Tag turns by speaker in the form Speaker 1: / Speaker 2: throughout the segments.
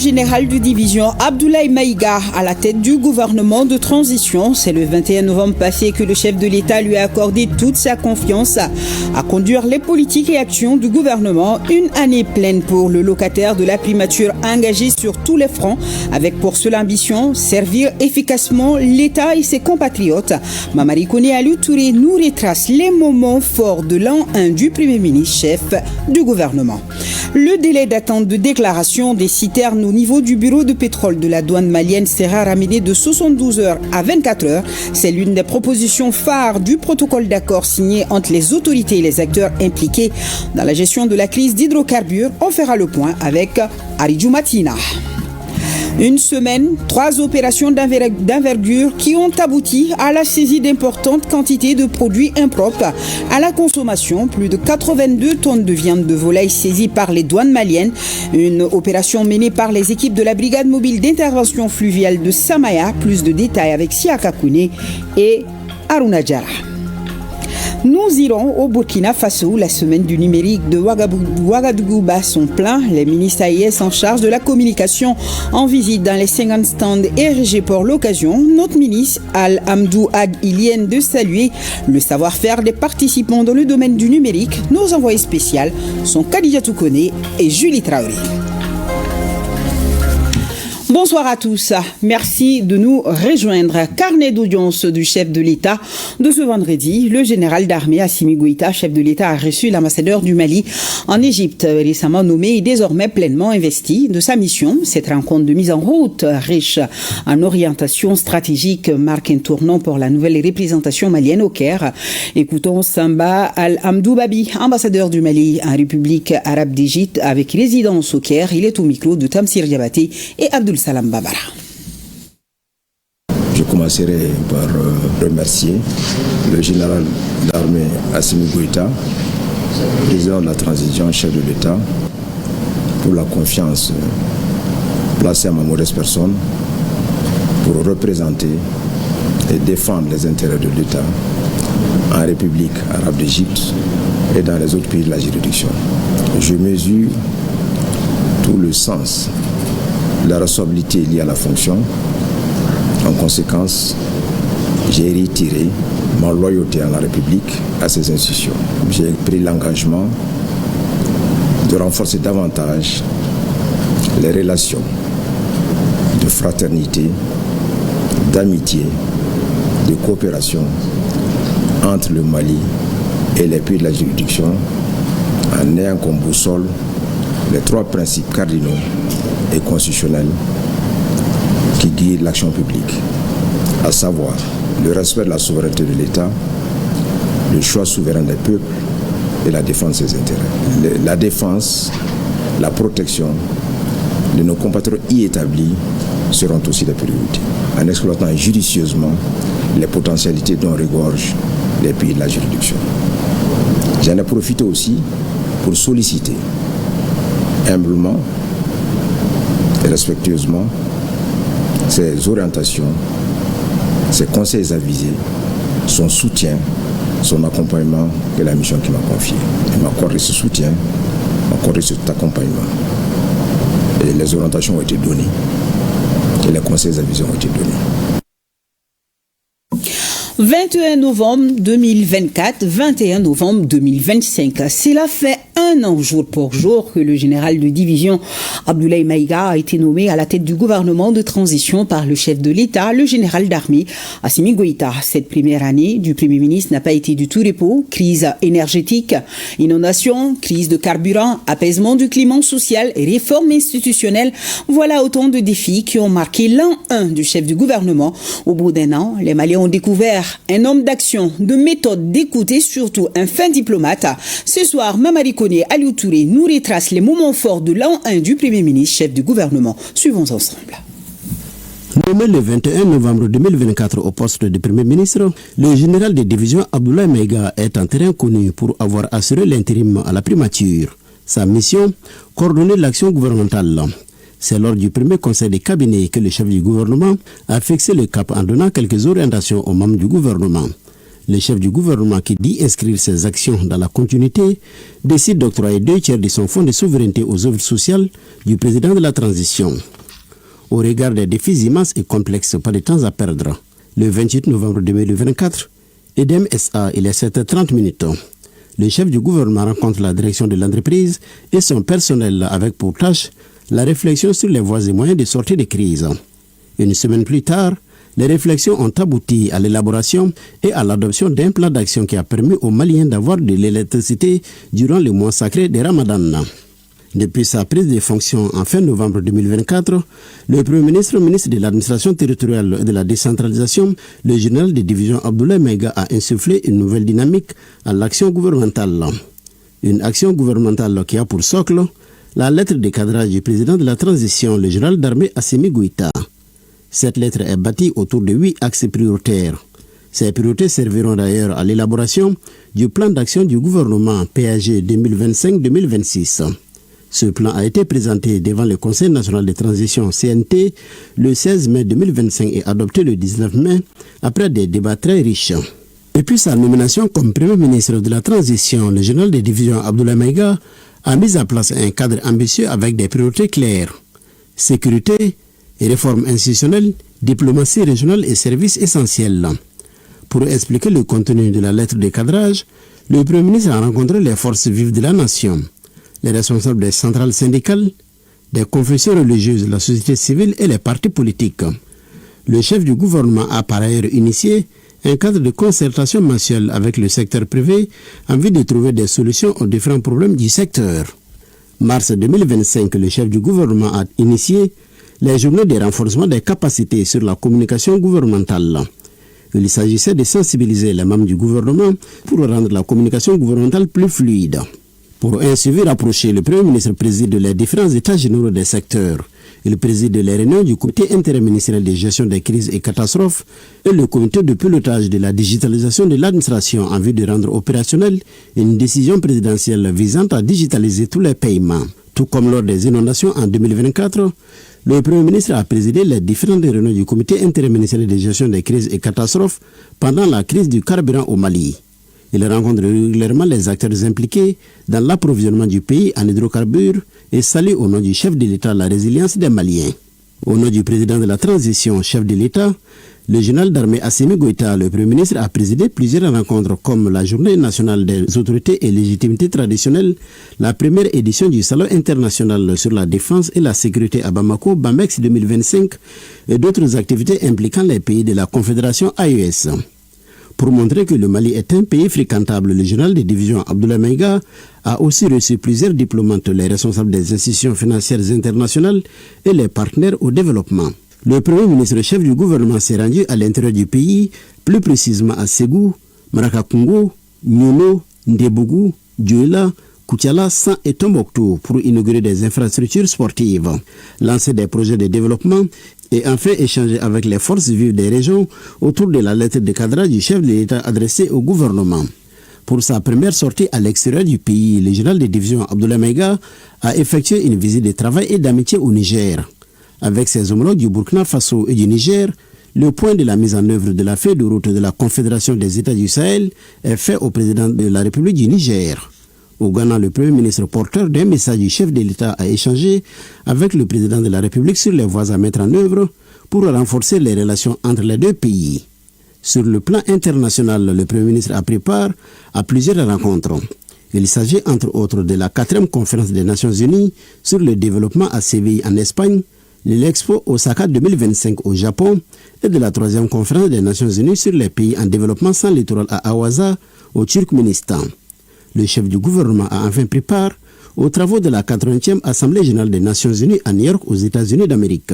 Speaker 1: général de division Abdoulaye Maïga à la tête du gouvernement de transition. C'est le 21 novembre passé que le chef de l'État lui a accordé toute sa confiance à conduire les politiques et actions du gouvernement. Une année pleine pour le locataire de la primature engagé sur tous les fronts, avec pour seule ambition servir efficacement l'État et ses compatriotes. Mamadi Koné Aliou Touré nous retrace les moments forts de l'an 1 du Premier ministre chef du gouvernement. Le délai d'attente de déclaration des citernes au niveau du bureau de pétrole de la douane malienne sera ramené de 72 heures à 24 heures. C'est l'une des propositions phares du protocole d'accord signé entre les autorités et les acteurs impliqués dans la gestion de la crise d'hydrocarbures. On fera le point avec Aridjou Matina. Une semaine, 3 opérations d'envergure qui ont abouti à la saisie d'importantes quantités de produits impropres à la consommation. Plus de 82 tonnes de viande de volaille saisies par les douanes maliennes. Une opération menée par les équipes de la brigade mobile d'intervention fluviale de Samaya. Plus de détails avec Siaka Kouné et Aruna Djara. Nous irons au Burkina Faso où la semaine du numérique de Ouagadougou bat son plein. Les ministres AIS en charge de la communication en visite dans les 50 stands érigés pour l'occasion. Notre ministre Al-Hamdou Ag Ilienne de saluer le savoir-faire des participants dans le domaine du numérique. Nos envoyés spéciaux sont Khadija Toukoné et Julie Traoré. Bonsoir à tous. Merci de nous rejoindre. Carnet d'audience du chef de l'État de ce vendredi. Le général d'armée Assimi Goïta, chef de l'État, a reçu l'ambassadeur du Mali en Égypte, récemment nommé et désormais pleinement investi de sa mission. Cette rencontre de mise en route, riche en orientation stratégique, marque un tournant pour la nouvelle représentation malienne au Caire. Écoutons Samba Al-Hamdou Babi, ambassadeur du Mali en République arabe d'Égypte, avec résidence au Caire. Il est au micro de Tamsir Diabaté et Abdoul Salam Babara.
Speaker 2: Je commencerai par remercier le général d'armée Assimi Goïta, président de la transition, chef de l'État, pour la confiance placée à ma modeste personne pour représenter et défendre les intérêts de l'État en République arabe d'Égypte et dans les autres pays de la juridiction. Je mesure tout le sens la responsabilité liée à la fonction. En conséquence, j'ai retiré ma loyauté à la République, à ses institutions. J'ai pris l'engagement de renforcer davantage les relations de fraternité, d'amitié, de coopération entre le Mali et les pays de la juridiction en ayant comme boussole les 3 principes cardinaux et constitutionnels qui guident l'action publique, à savoir le respect de la souveraineté de l'État, le choix souverain des peuples et la défense de ses intérêts. La défense, la protection de nos compatriotes y établis seront aussi des priorités, en exploitant judicieusement les potentialités dont regorgent les pays de la juridiction. J'en ai profité aussi pour solliciter humblement et respectueusement ses orientations, ses conseils avisés, son soutien, son accompagnement et la mission qu'il m'a confiée. Il m'a accordé ce soutien, m'a accordé cet accompagnement. Et les orientations ont été données et les conseils avisés ont été donnés.
Speaker 1: 21 novembre 2024, 21 novembre 2025. Cela fait un an jour pour jour que le général de division Abdoulaye Maïga a été nommé à la tête du gouvernement de transition par le chef de l'État, le général d'armée Assimi Goïta. Cette première année du Premier ministre n'a pas été du tout repos. Crise énergétique, inondation, crise de carburant, apaisement du climat social et réforme institutionnelle. Voilà autant de défis qui ont marqué l'an 1 du chef du gouvernement. Au bout d'un an, les Maliens ont découvert un homme d'action, de méthode, d'écoute et surtout un fin diplomate. Ce soir, Mamadi Koné Aliou Touré nous retrace les moments forts de l'an 1 du Premier ministre, chef du gouvernement. Suivons ensemble.
Speaker 3: Nommé le 21 novembre 2024 au poste de Premier ministre, le général de division Abdoulaye Maïga est en terrain connu pour avoir assuré l'intérim à la primature. Sa mission, coordonner l'action gouvernementale. C'est lors du premier conseil de cabinet que le chef du gouvernement a fixé le cap en donnant quelques orientations aux membres du gouvernement. Le chef du gouvernement qui dit inscrire ses actions dans la continuité décide d'octroyer 2/3 de son fonds de souveraineté aux œuvres sociales du président de la transition. Au regard des défis immenses et complexes, pas de temps à perdre. Le 28 novembre 2024, EDEM SA, il est 7h30. Le chef du gouvernement rencontre la direction de l'entreprise et son personnel avec pour tâche la réflexion sur les voies et moyens de sortie de crise. Une semaine plus tard, les réflexions ont abouti à l'élaboration et à l'adoption d'un plan d'action qui a permis aux Maliens d'avoir de l'électricité durant le mois sacré de Ramadan. Depuis sa prise de fonction en fin novembre 2024, le Premier ministre, ministre de l'administration territoriale et de la décentralisation, le général de division Abdoulaye Maïga a insufflé une nouvelle dynamique à l'action gouvernementale. Une action gouvernementale qui a pour socle la lettre de cadrage du président de la transition, le général d'armée Assimi Goïta. Cette lettre est bâtie autour de 8 axes prioritaires. Ces priorités serviront d'ailleurs à l'élaboration du plan d'action du gouvernement PAG 2025-2026. Ce plan a été présenté devant le Conseil national de transition CNT le 16 mai 2025 et adopté le 19 mai après des débats très riches. Depuis sa nomination comme Premier ministre de la transition, le général de division Abdoulaye Maïga a mis en place un cadre ambitieux avec des priorités claires. Sécurité, réforme institutionnelle, diplomatie régionale et services essentiels. Pour expliquer le contenu de la lettre de cadrage, le Premier ministre a rencontré les forces vives de la nation, les responsables des centrales syndicales, des confessions religieuses, la société civile et les partis politiques. Le chef du gouvernement a par ailleurs initié un cadre de concertation mensuelle avec le secteur privé en vue de trouver des solutions aux différents problèmes du secteur. Mars 2025, le chef du gouvernement a initié les journées de renforcement des capacités sur la communication gouvernementale. Il s'agissait de sensibiliser les membres du gouvernement pour rendre la communication gouvernementale plus fluide. Pour un suivi rapproché, le Premier ministre préside les différents états généraux des secteurs. Il préside les réunions du comité interministériel de gestion des crises et catastrophes et le comité de pilotage de la digitalisation de l'administration en vue de rendre opérationnelle une décision présidentielle visant à digitaliser tous les paiements. Tout comme lors des inondations en 2024, le Premier ministre a présidé les différentes réunions du comité interministériel de gestion des crises et catastrophes pendant la crise du carburant au Mali. Il rencontre régulièrement les acteurs impliqués dans l'approvisionnement du pays en hydrocarbures et salue au nom du chef de l'État la résilience des Maliens. Au nom du président de la transition, chef de l'État, le général d'armée Assimi Goïta, le Premier ministre, a présidé plusieurs rencontres comme la Journée nationale des autorités et légitimités traditionnelles, la première édition du Salon international sur la défense et la sécurité à Bamako, BAMEX 2025, et d'autres activités impliquant les pays de la Confédération AES. Pour montrer que le Mali est un pays fréquentable, le général de division Abdoulaye Maïga a aussi reçu plusieurs diplomates, les responsables des institutions financières internationales et les partenaires au développement. Le Premier ministre chef du gouvernement s'est rendu à l'intérieur du pays, plus précisément à Ségou, Marakakungo, Nyono, Ndebougou, Djouela, Koutiala, San et Tombouctou pour inaugurer des infrastructures sportives, lancer des projets de développement et enfin échanger avec les forces vives des régions autour de la lettre de cadrage du chef de l'État adressée au gouvernement. Pour sa première sortie à l'extérieur du pays, le général de division Abdoulaye Maïga a effectué une visite de travail et d'amitié au Niger. Avec ses homologues du Burkina Faso et du Niger, le point de la mise en œuvre de la feuille de route de la Confédération des États du Sahel est fait au président de la République du Niger. Au Ghana, le Premier ministre porteur d'un message du chef de l'État a échangé avec le président de la République sur les voies à mettre en œuvre pour renforcer les relations entre les deux pays. Sur le plan international, le Premier ministre a pris part à plusieurs rencontres. Il s'agit entre autres de la 4e conférence des Nations Unies sur le développement à Séville en Espagne, de l'Expo Osaka 2025 au Japon et de la 3e conférence des Nations Unies sur les pays en développement sans littoral à Awaza au Turkménistan. Le chef du gouvernement a enfin pris part aux travaux de la 80e Assemblée générale des Nations Unies à New York aux États-Unis d'Amérique.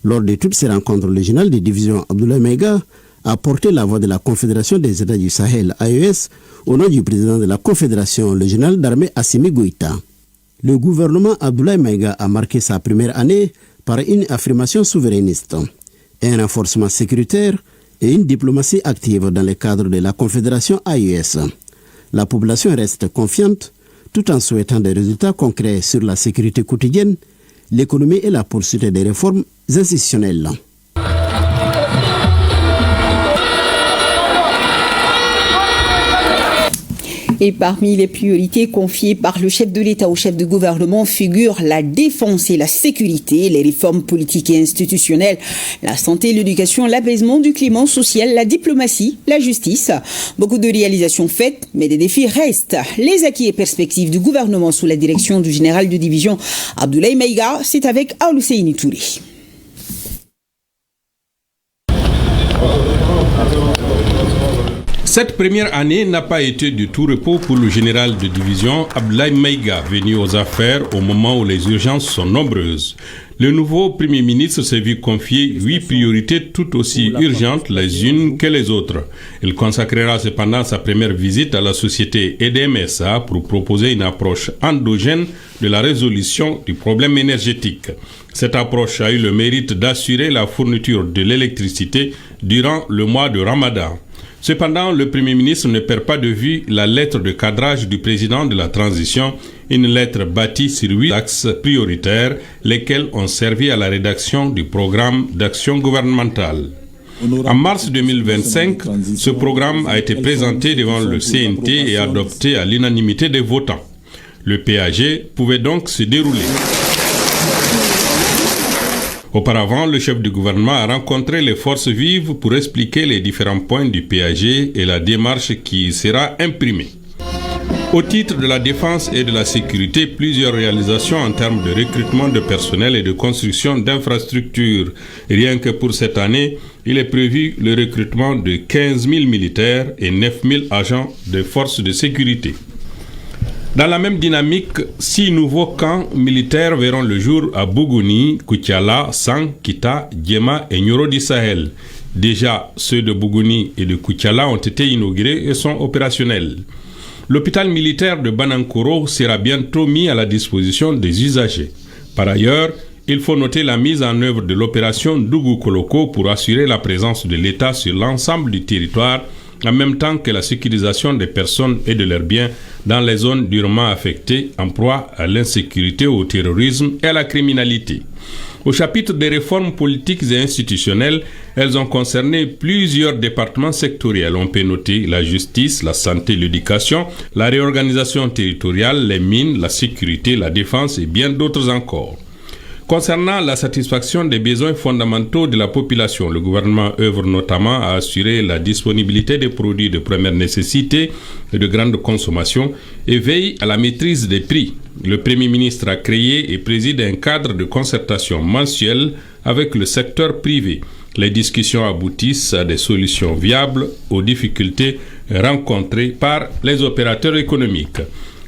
Speaker 3: Lors de toutes ces rencontres, le général de division Abdoulaye Maïga a porté la voix de la Confédération des États du Sahel, AES, au nom du président de la Confédération, le général d'armée Assimi Goïta. Le gouvernement Abdoulaye Maïga a marqué sa première année par une affirmation souverainiste, un renforcement sécuritaire et une diplomatie active dans le cadre de la Confédération AES. La population reste confiante tout en souhaitant des résultats concrets sur la sécurité quotidienne, l'économie et la poursuite des réformes institutionnelles.
Speaker 1: Et parmi les priorités confiées par le chef de l'État au chef de gouvernement figurent la défense et la sécurité, les réformes politiques et institutionnelles, la santé, l'éducation, l'apaisement du climat social, la diplomatie, la justice. Beaucoup de réalisations faites, mais des défis restent. Les acquis et perspectives du gouvernement sous la direction du général de division Abdoulaye Maïga, c'est avec Aoulusseini Touré.
Speaker 4: Cette première année n'a pas été du tout repos pour le général de division Abdoulaye Maïga, venu aux affaires au moment où les urgences sont nombreuses. Le nouveau Premier ministre s'est vu confier 8 priorités tout aussi urgentes les unes que les autres. Il consacrera cependant sa première visite à la société EDMSA pour proposer une approche endogène de la résolution du problème énergétique. Cette approche a eu le mérite d'assurer la fourniture de l'électricité durant le mois de Ramadan. Cependant, le Premier ministre ne perd pas de vue la lettre de cadrage du président de la transition, une lettre bâtie sur 8 axes prioritaires, lesquels ont servi à la rédaction du programme d'action gouvernementale. En mars 2025, ce programme a été présenté devant le CNT et adopté à l'unanimité des votants. Le PAG pouvait donc se dérouler. Auparavant, le chef du gouvernement a rencontré les forces vives pour expliquer les différents points du PAG et la démarche qui sera imprimée. Au titre de la défense et de la sécurité, plusieurs réalisations en termes de recrutement de personnel et de construction d'infrastructures. Rien que pour cette année, il est prévu le recrutement de 15 000 militaires et 9 000 agents des forces de sécurité. Dans la même dynamique, 6 nouveaux camps militaires verront le jour à Bougouni, Koutiala, Sang, Kita, Djema et Nyoro du Sahel. Déjà, ceux de Bougouni et de Koutiala ont été inaugurés et sont opérationnels. L'hôpital militaire de Banankoro sera bientôt mis à la disposition des usagers. Par ailleurs, il faut noter la mise en œuvre de l'opération Dougou Koloko pour assurer la présence de l'État sur l'ensemble du territoire, en même temps que la sécurisation des personnes et de leurs biens dans les zones durement affectées en proie à l'insécurité, au terrorisme et à la criminalité. Au chapitre des réformes politiques et institutionnelles, elles ont concerné plusieurs départements sectoriels. On peut noter la justice, la santé, l'éducation, la réorganisation territoriale, les mines, la sécurité, la défense et bien d'autres encore. Concernant la satisfaction des besoins fondamentaux de la population, le gouvernement œuvre notamment à assurer la disponibilité des produits de première nécessité et de grande consommation et veille à la maîtrise des prix. Le Premier ministre a créé et préside un cadre de concertation mensuel avec le secteur privé. Les discussions aboutissent à des solutions viables aux difficultés rencontrées par les opérateurs économiques.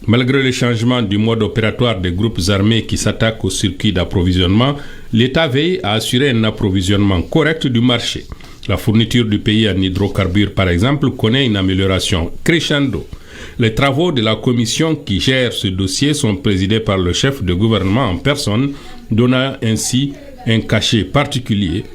Speaker 4: Malgré le changement du mode opératoire des groupes armés qui s'attaquent au circuit d'approvisionnement, l'État veille à assurer un approvisionnement correct du marché. La fourniture du pays en hydrocarbures, par exemple, connaît une amélioration crescendo. Les travaux de la commission qui gère ce dossier sont présidés par le chef de gouvernement en personne, donnant ainsi un cachet particulier.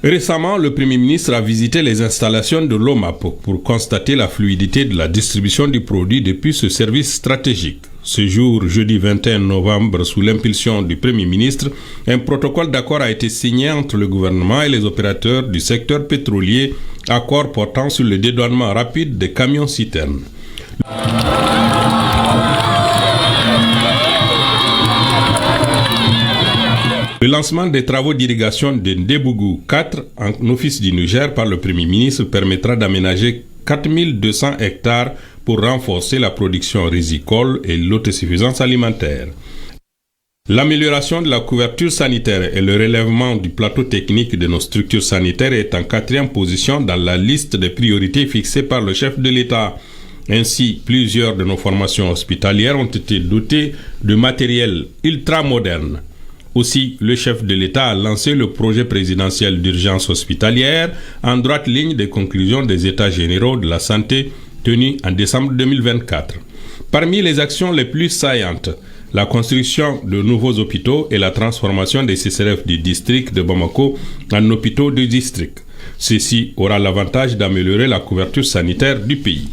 Speaker 4: Récemment, le Premier ministre a visité les installations de l'OMAP pour constater la fluidité de la distribution du produit depuis ce service stratégique. Ce jour, jeudi 21 novembre, sous l'impulsion du Premier ministre, un protocole d'accord a été signé entre le gouvernement et les opérateurs du secteur pétrolier, accord portant sur le dédouanement rapide des camions-citernes. Le lancement des travaux d'irrigation de Ndebougou 4 en office du Niger par le Premier ministre permettra d'aménager 4200 hectares pour renforcer la production rizicole et l'autosuffisance alimentaire. L'amélioration de la couverture sanitaire et le relèvement du plateau technique de nos structures sanitaires est en 4e position dans la liste des priorités fixées par le chef de l'État. Ainsi, plusieurs de nos formations hospitalières ont été dotées de matériel ultramoderne. Aussi, le chef de l'État a lancé le projet présidentiel d'urgence hospitalière en droite ligne des conclusions des États généraux de la santé tenus en décembre 2024. Parmi les actions les plus saillantes, la construction de nouveaux hôpitaux et la transformation des CCRF du district de Bamako en hôpitaux du district. Ceci aura l'avantage d'améliorer la couverture sanitaire du pays.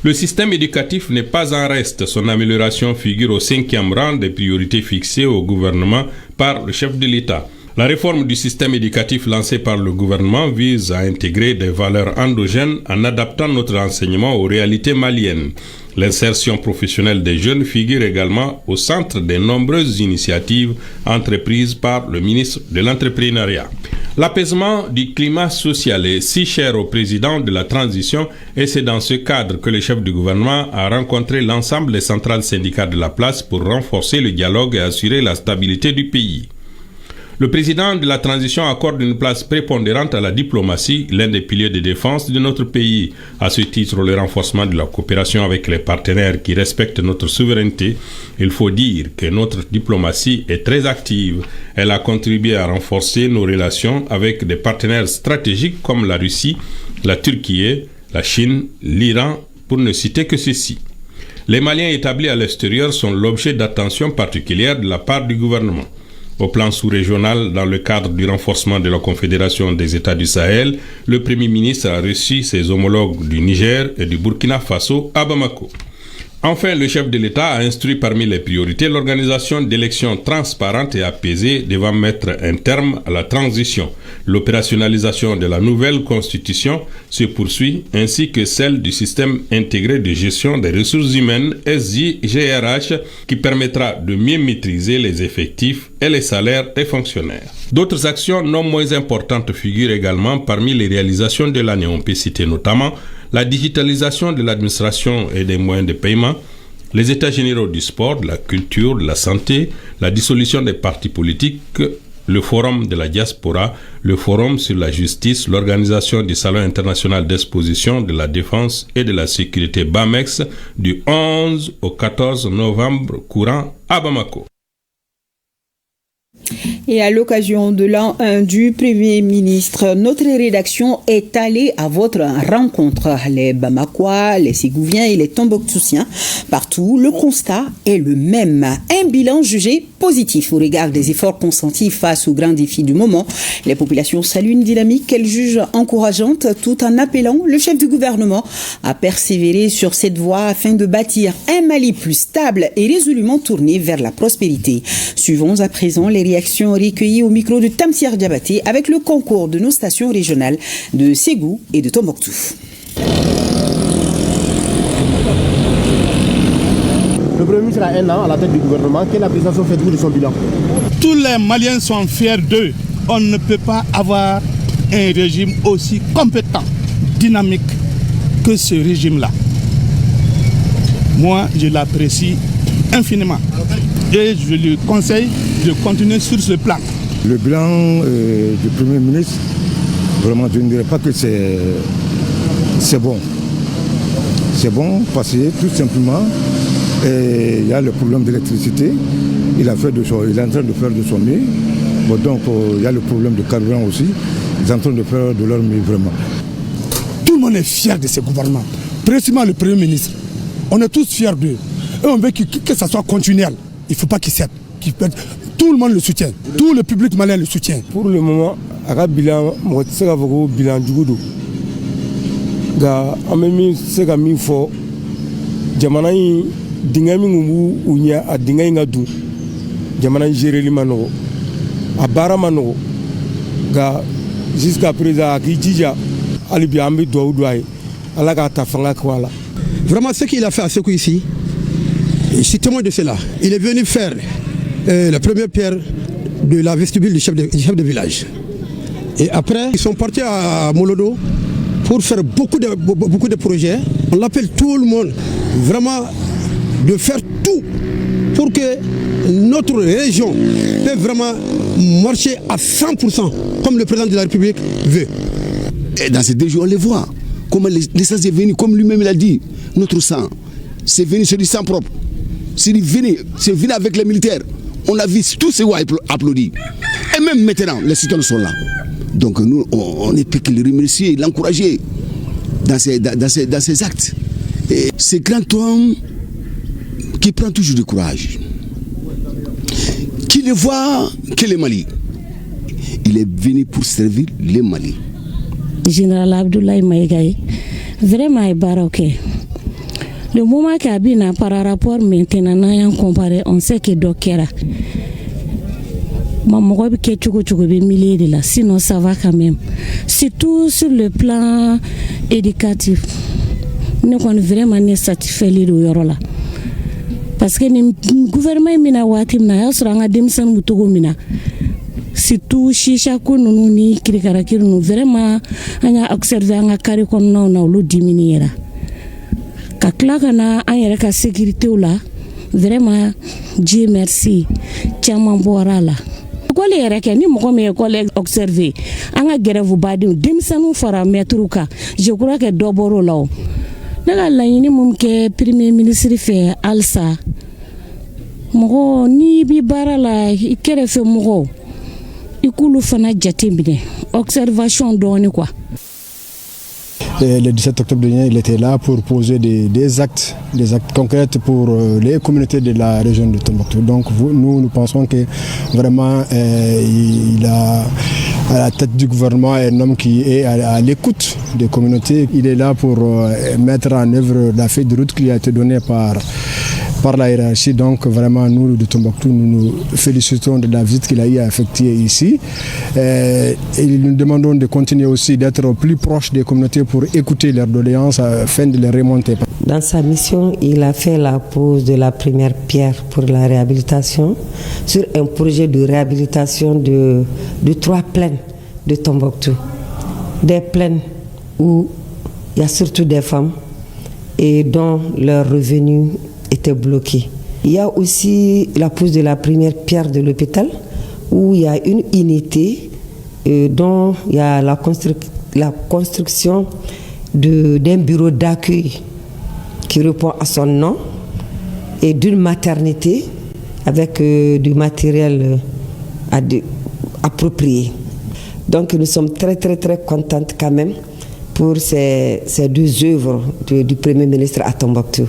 Speaker 4: Le système éducatif n'est pas en reste. Son amélioration figure au 5e rang des priorités fixées au gouvernement par le chef de l'État. La réforme du système éducatif lancée par le gouvernement vise à intégrer des valeurs endogènes en adaptant notre enseignement aux réalités maliennes. L'insertion professionnelle des jeunes figure également au centre des nombreuses initiatives entreprises par le ministre de l'Entrepreneuriat. L'apaisement du climat social est si cher au président de la transition et c'est dans ce cadre que le chef du gouvernement a rencontré l'ensemble des centrales syndicales de la place pour renforcer le dialogue et assurer la stabilité du pays. Le président de la transition accorde une place prépondérante à la diplomatie, l'un des piliers de défense de notre pays. À ce titre, le renforcement de la coopération avec les partenaires qui respectent notre souveraineté. Il faut dire que notre diplomatie est très active. Elle a contribué à renforcer nos relations avec des partenaires stratégiques comme la Russie, la Turquie, la Chine, l'Iran, pour ne citer que ceci. Les Maliens établis à l'extérieur sont l'objet d'attention particulière de la part du gouvernement. Au plan sous-régional, dans le cadre du renforcement de la Confédération des États du Sahel, le Premier ministre a reçu ses homologues du Niger et du Burkina Faso à Bamako. Enfin, le chef de l'État a instruit parmi les priorités l'organisation d'élections transparentes et apaisées devant mettre un terme à la transition. L'opérationnalisation de la nouvelle constitution se poursuit ainsi que celle du système intégré de gestion des ressources humaines SIGRH qui permettra de mieux maîtriser les effectifs et les salaires des fonctionnaires. D'autres actions non moins importantes figurent également parmi les réalisations de l'année. On peut citer notamment la digitalisation de l'administration et des moyens de paiement, les états généraux du sport, de la culture, de la santé, la dissolution des partis politiques, le forum de la diaspora, le forum sur la justice, l'organisation du Salon international d'exposition de la défense et de la sécurité BAMEX du 11 au 14 novembre courant à Bamako.
Speaker 1: Et à l'occasion de l'an 1 du Premier ministre, notre rédaction est allée à votre rencontre. Les Bamakois, les Ségouviens et les Tomboktoussiens, partout, le constat est le même. Un bilan jugé positif au regard des efforts consentis face aux grands défis du moment. Les populations saluent une dynamique qu'elles jugent encourageante tout en appelant le chef du gouvernement à persévérer sur cette voie afin de bâtir un Mali plus stable et résolument tourné vers la prospérité. Suivons à présent les réactions recueillies au micro de Tamsir Diabaté avec le concours de nos stations régionales de Ségou et de Tombouctou.
Speaker 5: Le Premier ministre a un an à la tête du gouvernement. Quelle appréciation faites-vous de son bilan?
Speaker 6: Tous les Maliens sont fiers d'eux. On ne peut pas avoir un régime aussi compétent, dynamique que ce régime-là. Moi, je l'apprécie infiniment. Et je lui conseille de continuer sur ce plan.
Speaker 2: Le bilan du Premier ministre, vraiment, je ne dirais pas que c'est bon. C'est bon parce que tout simplement, il y a le problème d'électricité. Il est en train de faire de son mieux. Bon, donc, il y a le problème de carburant aussi. Ils sont en train de faire de leur mieux, vraiment.
Speaker 6: Tout le monde est fier de ce gouvernement. Précisément le Premier ministre. On est tous fiers d'eux. Et on veut que ça soit continuel. Il ne faut pas qu'il cède. Tout le monde le soutient. Tout le public malien le soutient.
Speaker 5: Pour le moment, il bilan bilan du goudou. Il faut jamana dingami ngumu unya a dingai ngadu jamana jereli mano a bara mano ga jusqu'à présent qui dija alibi ambi do douai ala ka tafanga kwala.
Speaker 7: Vraiment ce qu'il a fait à ce coup ici, je suis témoin de cela. Il est venu faire la première pierre de la vestibule du chef de village. Et après, ils sont partis à Molodo pour faire beaucoup de projets. On appelle tout le monde vraiment de faire tout pour que notre région puisse vraiment marcher à 100% comme le président de la République veut.
Speaker 8: Et dans cette région, on les voit. Comment l'essence est venue, comme lui-même l'a dit, notre sang, c'est venu sur du sang propre. C'est venu avec les militaires. On a vu tous ces voix applaudis. Et même maintenant, les citoyens sont là. Donc nous, on ne peut que le remercier, l'encourager dans ses actes. Et c'est grand homme qui prend toujours du courage, qui ne voit que le Mali. Il est venu pour servir le Mali.
Speaker 9: Général Abdoulaye Maïga, vraiment est baroque. Le moment qu'il y a par rapport maintenant, comparé, on sait que Dokera. mɔgɔ bɛ kɛ cogo cogo bɛ milieu de la, sinon ça va quand même, surtout sur le plan éducatif. Ne kɔni vraiment ne satisfait li do yɔrɔ la, parce que ni gouvernement mina waati mina y'a sɔrɔ an ka denmisɛnninw bɛ cogo min na, surtout shisha ko ninnu ni kirikarakiri ninnu, vraiment an y'a observé an ka carré kɔnɔnaw na olu diminuera. Ka tila ka na an yɛrɛ ka sécurité la, vraiment Dieu merci caman bɔra la. École yɛrɛ kɛ ni mɔgɔ min ye école observé an ka grève badenw denmisɛnninw fara maître kan, je crois que dɔ bɔr'o la o. Ne ka laɲini mun kɛ premier ministre fɛ halisa, mɔgɔ n'i bi baara la i kɛrɛfɛ mɔgɔw i k'olu fana jate minɛ, observation dɔɔni quoi.
Speaker 10: Le 17 octobre dernier, il était là pour poser des actes concrets pour les communautés de la région de Tombouctou. Donc nous pensons que vraiment il a à la tête du gouvernement un homme qui est à l'écoute des communautés. Il est là pour mettre en œuvre la feuille de route qui a été donnée par la hiérarchie. Donc vraiment nous de Tombouctou, nous nous félicitons de la visite qu'il a eu à effectuer ici. Et nous demandons de continuer aussi d'être plus proche des communautés pour écouter leurs doléances afin de les remonter.
Speaker 11: Dans sa mission, il a fait la pose de la première pierre pour la réhabilitation sur un projet de réhabilitation de 3 plaines de Tombouctou. Des plaines où il y a surtout des femmes et dont leurs revenus étaient bloqués. Il y a aussi la pose de la première pierre de l'hôpital où il y a une unité dont il y a la construction d'un bureau d'accueil qui répond à son nom et d'une maternité avec du matériel approprié. Donc nous sommes très contentes quand même pour ces 2 œuvres du Premier ministre à Tombouctou.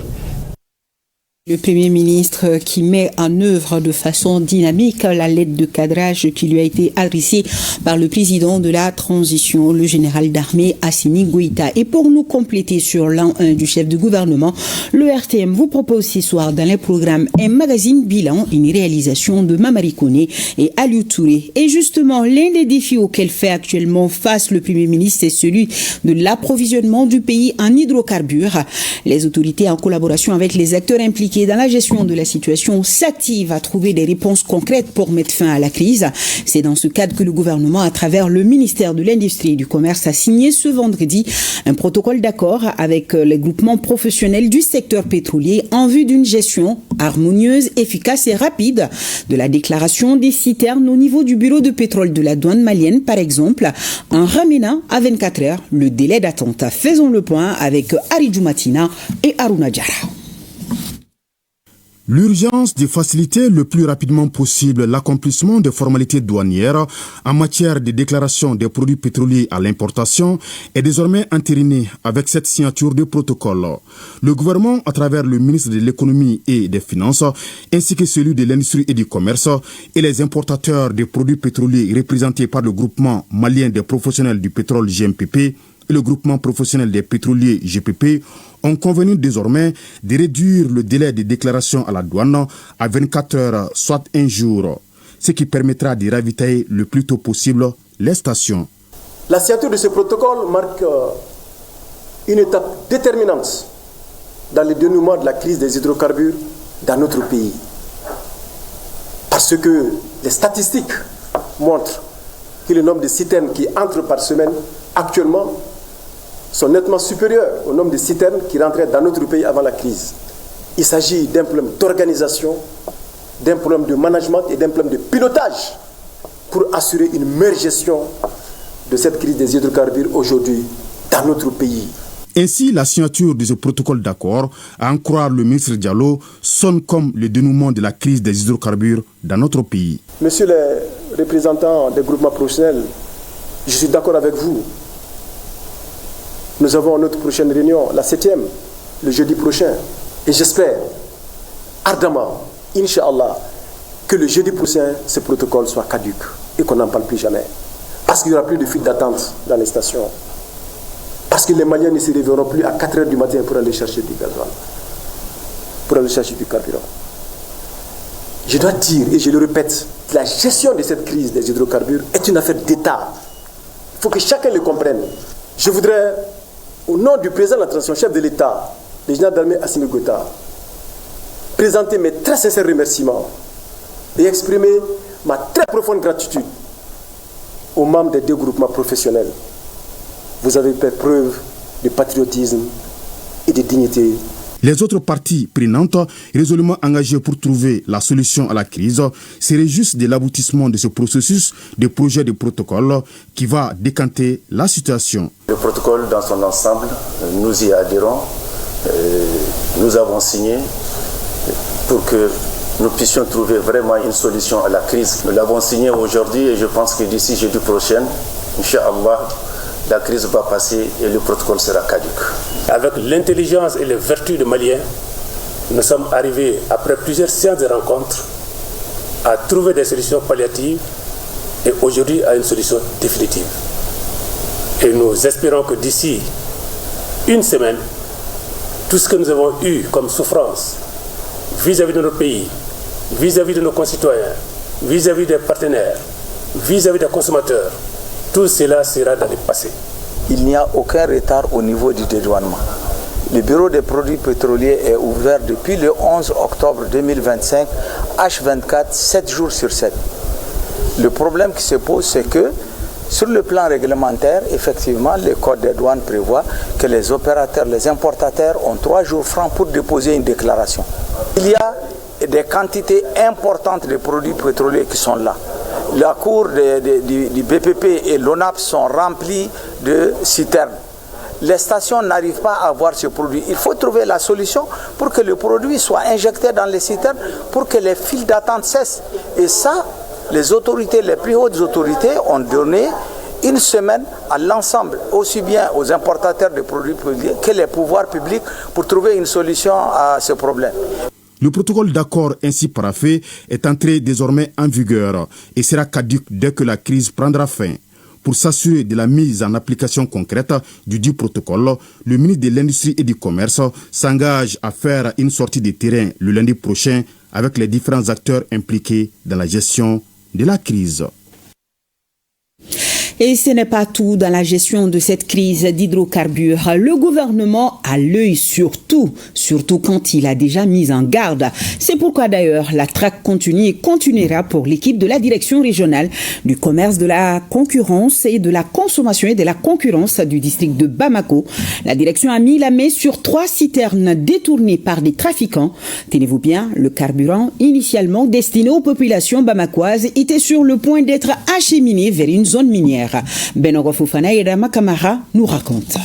Speaker 1: Le Premier ministre qui met en œuvre de façon dynamique la lettre de cadrage qui lui a été adressée par le président de la transition, le général d'armée Assimi Goïta. Et pour nous compléter sur l'an 1 du chef de gouvernement, le RTM vous propose ce soir dans les programmes un magazine bilan, une réalisation de Mamari Koné et Aliou Touré. Et justement, l'un des défis auxquels fait actuellement face le Premier ministre est celui de l'approvisionnement du pays en hydrocarbures. Les autorités, en collaboration avec les acteurs impliqués dans la gestion de la situation, s'active à trouver des réponses concrètes pour mettre fin à la crise. C'est dans ce cadre que le gouvernement, à travers le ministère de l'Industrie et du Commerce, a signé ce vendredi un protocole d'accord avec les groupements professionnels du secteur pétrolier en vue d'une gestion harmonieuse, efficace et rapide de la déclaration des citernes au niveau du bureau de pétrole de la douane malienne, par exemple, en ramenant à 24 heures le délai d'attente. Faisons le point avec Aridou Matina et Aruna Diara.
Speaker 12: L'urgence de faciliter le plus rapidement possible l'accomplissement des formalités douanières en matière de déclaration des produits pétroliers à l'importation est désormais entérinée avec cette signature de protocole. Le gouvernement, à travers le ministre de l'économie et des finances, ainsi que celui de l'industrie et du commerce, et les importateurs de produits pétroliers représentés par le groupement malien des professionnels du pétrole GMPP et le groupement professionnel des pétroliers GPP, ont convenu désormais de réduire le délai de déclaration à la douane à 24 heures, soit un jour, ce qui permettra de ravitailler le plus tôt possible les stations.
Speaker 13: La signature de ce protocole marque une étape déterminante dans le dénouement de la crise des hydrocarbures dans notre pays. Parce que les statistiques montrent que le nombre de citernes qui entrent par semaine actuellement sont nettement supérieurs au nombre de citernes qui rentraient dans notre pays avant la crise. Il s'agit d'un problème d'organisation, d'un problème de management et d'un problème de pilotage pour assurer une meilleure gestion de cette crise des hydrocarbures aujourd'hui dans notre pays.
Speaker 12: Ainsi, la signature de ce protocole d'accord, à en croire le ministre Diallo, sonne comme le dénouement de la crise des hydrocarbures dans notre pays.
Speaker 13: Monsieur le représentant des groupements professionnels, je suis d'accord avec vous. Nous avons notre prochaine réunion, la 7e, le jeudi prochain. Et j'espère ardemment, Inch'Allah, que le jeudi prochain, ce protocole soit caduc et qu'on n'en parle plus jamais. Parce qu'il n'y aura plus de fuite d'attente dans les stations. Parce que les Maliens ne se réveilleront plus à 4 h du matin pour aller chercher du gasoil, pour aller chercher du carburant. Je dois dire, et je le répète, la gestion de cette crise des hydrocarbures est une affaire d'État. Il faut que chacun le comprenne. Je voudrais, au nom du président de la transition, chef de l'État, le général d'armée Assimi Goïta, présenter mes très sincères remerciements et exprimer ma très profonde gratitude aux membres des deux groupements professionnels. Vous avez fait preuve de patriotisme et de dignité.
Speaker 12: Les autres parties prenantes, résolument engagées pour trouver la solution à la crise, se réjouissent de l'aboutissement de ce processus de projet de protocole qui va décanter la situation.
Speaker 14: Le protocole dans son ensemble, nous y adhérons. Nous avons signé pour que nous puissions trouver vraiment une solution à la crise. Nous l'avons signé aujourd'hui et je pense que d'ici jeudi prochain, Inch'Allah, la crise va passer et le protocole sera caduc. Avec l'intelligence et les vertus de Maliens, nous sommes arrivés, après plusieurs séances de rencontres, à trouver des solutions palliatives et aujourd'hui à une solution définitive. Et nous espérons que d'ici une semaine, tout ce que nous avons eu comme souffrance vis-à-vis de notre pays, vis-à-vis de nos concitoyens, vis-à-vis des partenaires, vis-à-vis des consommateurs, tout cela sera dans le passé.
Speaker 15: Il n'y a aucun retard au niveau du dédouanement. Le bureau des produits pétroliers est ouvert depuis le 11 octobre 2025, H24, 7 jours sur 7. Le problème qui se pose, c'est que sur le plan réglementaire, effectivement, le code des douanes prévoit que les opérateurs, les importateurs ont 3 jours francs pour déposer une déclaration. Il y a des quantités importantes de produits pétroliers qui sont là. La cour du BPP et l'ONAP sont remplies de citernes. Les stations n'arrivent pas à avoir ce produit. Il faut trouver la solution pour que le produit soit injecté dans les citernes, pour que les files d'attente cessent. Et ça, les autorités, les plus hautes autorités ont donné une semaine à l'ensemble, aussi bien aux importateurs de produits que les pouvoirs publics, pour trouver une solution à ce problème.
Speaker 12: Le protocole d'accord ainsi paraphé est entré désormais en vigueur et sera caduc dès que la crise prendra fin. Pour s'assurer de la mise en application concrète du dit protocole, le ministre de l'Industrie et du Commerce s'engage à faire une sortie de terrain le lundi prochain avec les différents acteurs impliqués dans la gestion de la crise.
Speaker 1: Et ce n'est pas tout dans la gestion de cette crise d'hydrocarbures. Le gouvernement a l'œil surtout quand il a déjà mis en garde. C'est pourquoi d'ailleurs la traque continue et continuera pour l'équipe de la direction régionale du commerce, de la concurrence et de la consommation et de la concurrence du district de Bamako. La direction a mis la main sur 3 citernes détournées par des trafiquants. Tenez-vous bien, le carburant initialement destiné aux populations bamakoises était sur le point d'être acheminé vers une zone minière. Benogo Fofana et Rama Kamara nous racontent.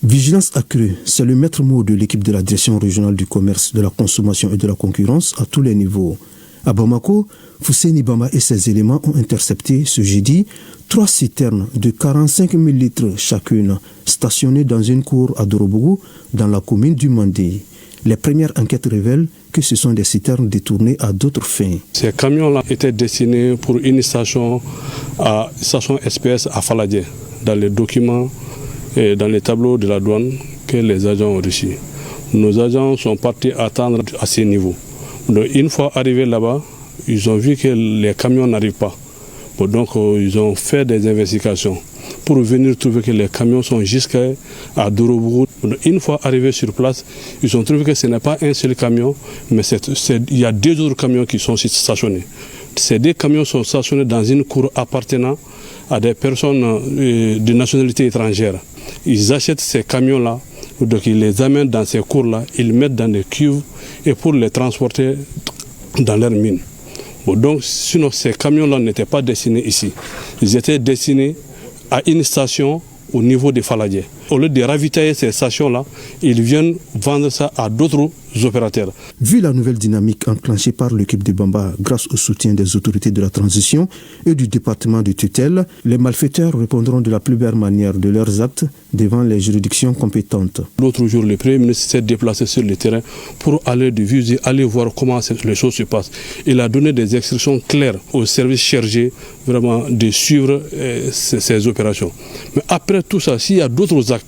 Speaker 3: Vigilance accrue, c'est le maître mot de l'équipe de la direction régionale du commerce, de la consommation et de la concurrence à tous les niveaux. À Bamako, Fousseini Bama et ses éléments ont intercepté ce jeudi 3 citernes de 45 000 litres chacune, stationnées dans une cour à Dorobougou, dans la commune du Mandé. Les premières enquêtes révèlent que ce sont des citernes détournées à d'autres fins.
Speaker 16: Ces camions-là étaient destinés pour une station SPS à Faladje, dans les documents et dans les tableaux de la douane que les agents ont reçus. Nos agents sont partis attendre à ce niveau. Donc, une fois arrivés là-bas, ils ont vu que les camions n'arrivent pas. Donc ils ont fait des investigations pour venir trouver que les camions sont jusqu'à Dorobougou. Une fois arrivés sur place, ils ont trouvé que ce n'est pas un seul camion, mais il y a 2 autres camions qui sont stationnés. Ces 2 camions sont stationnés dans une cour appartenant à des personnes de nationalité étrangère. Ils achètent ces camions-là, donc ils les amènent dans ces cours-là, ils les mettent dans des cuves et pour les transporter dans leurs mines. Donc sinon ces camions-là n'étaient pas destinés ici. Ils étaient destinés à une station au niveau de Faladje. Au lieu de ravitailler ces stations-là, ils viennent vendre ça à d'autres opérateurs.
Speaker 3: Vu la nouvelle dynamique enclenchée par l'équipe de Bamba grâce au soutien des autorités de la transition et du département de tutelle, les malfaiteurs répondront de la plus belle manière de leurs actes devant les juridictions compétentes.
Speaker 16: L'autre jour, le Premier ministre s'est déplacé sur le terrain pour aller de visiter, aller voir comment les choses se passent. Il a donné des instructions claires aux services chargés vraiment de suivre ces opérations. Mais après tout ça, s'il y a d'autres acteurs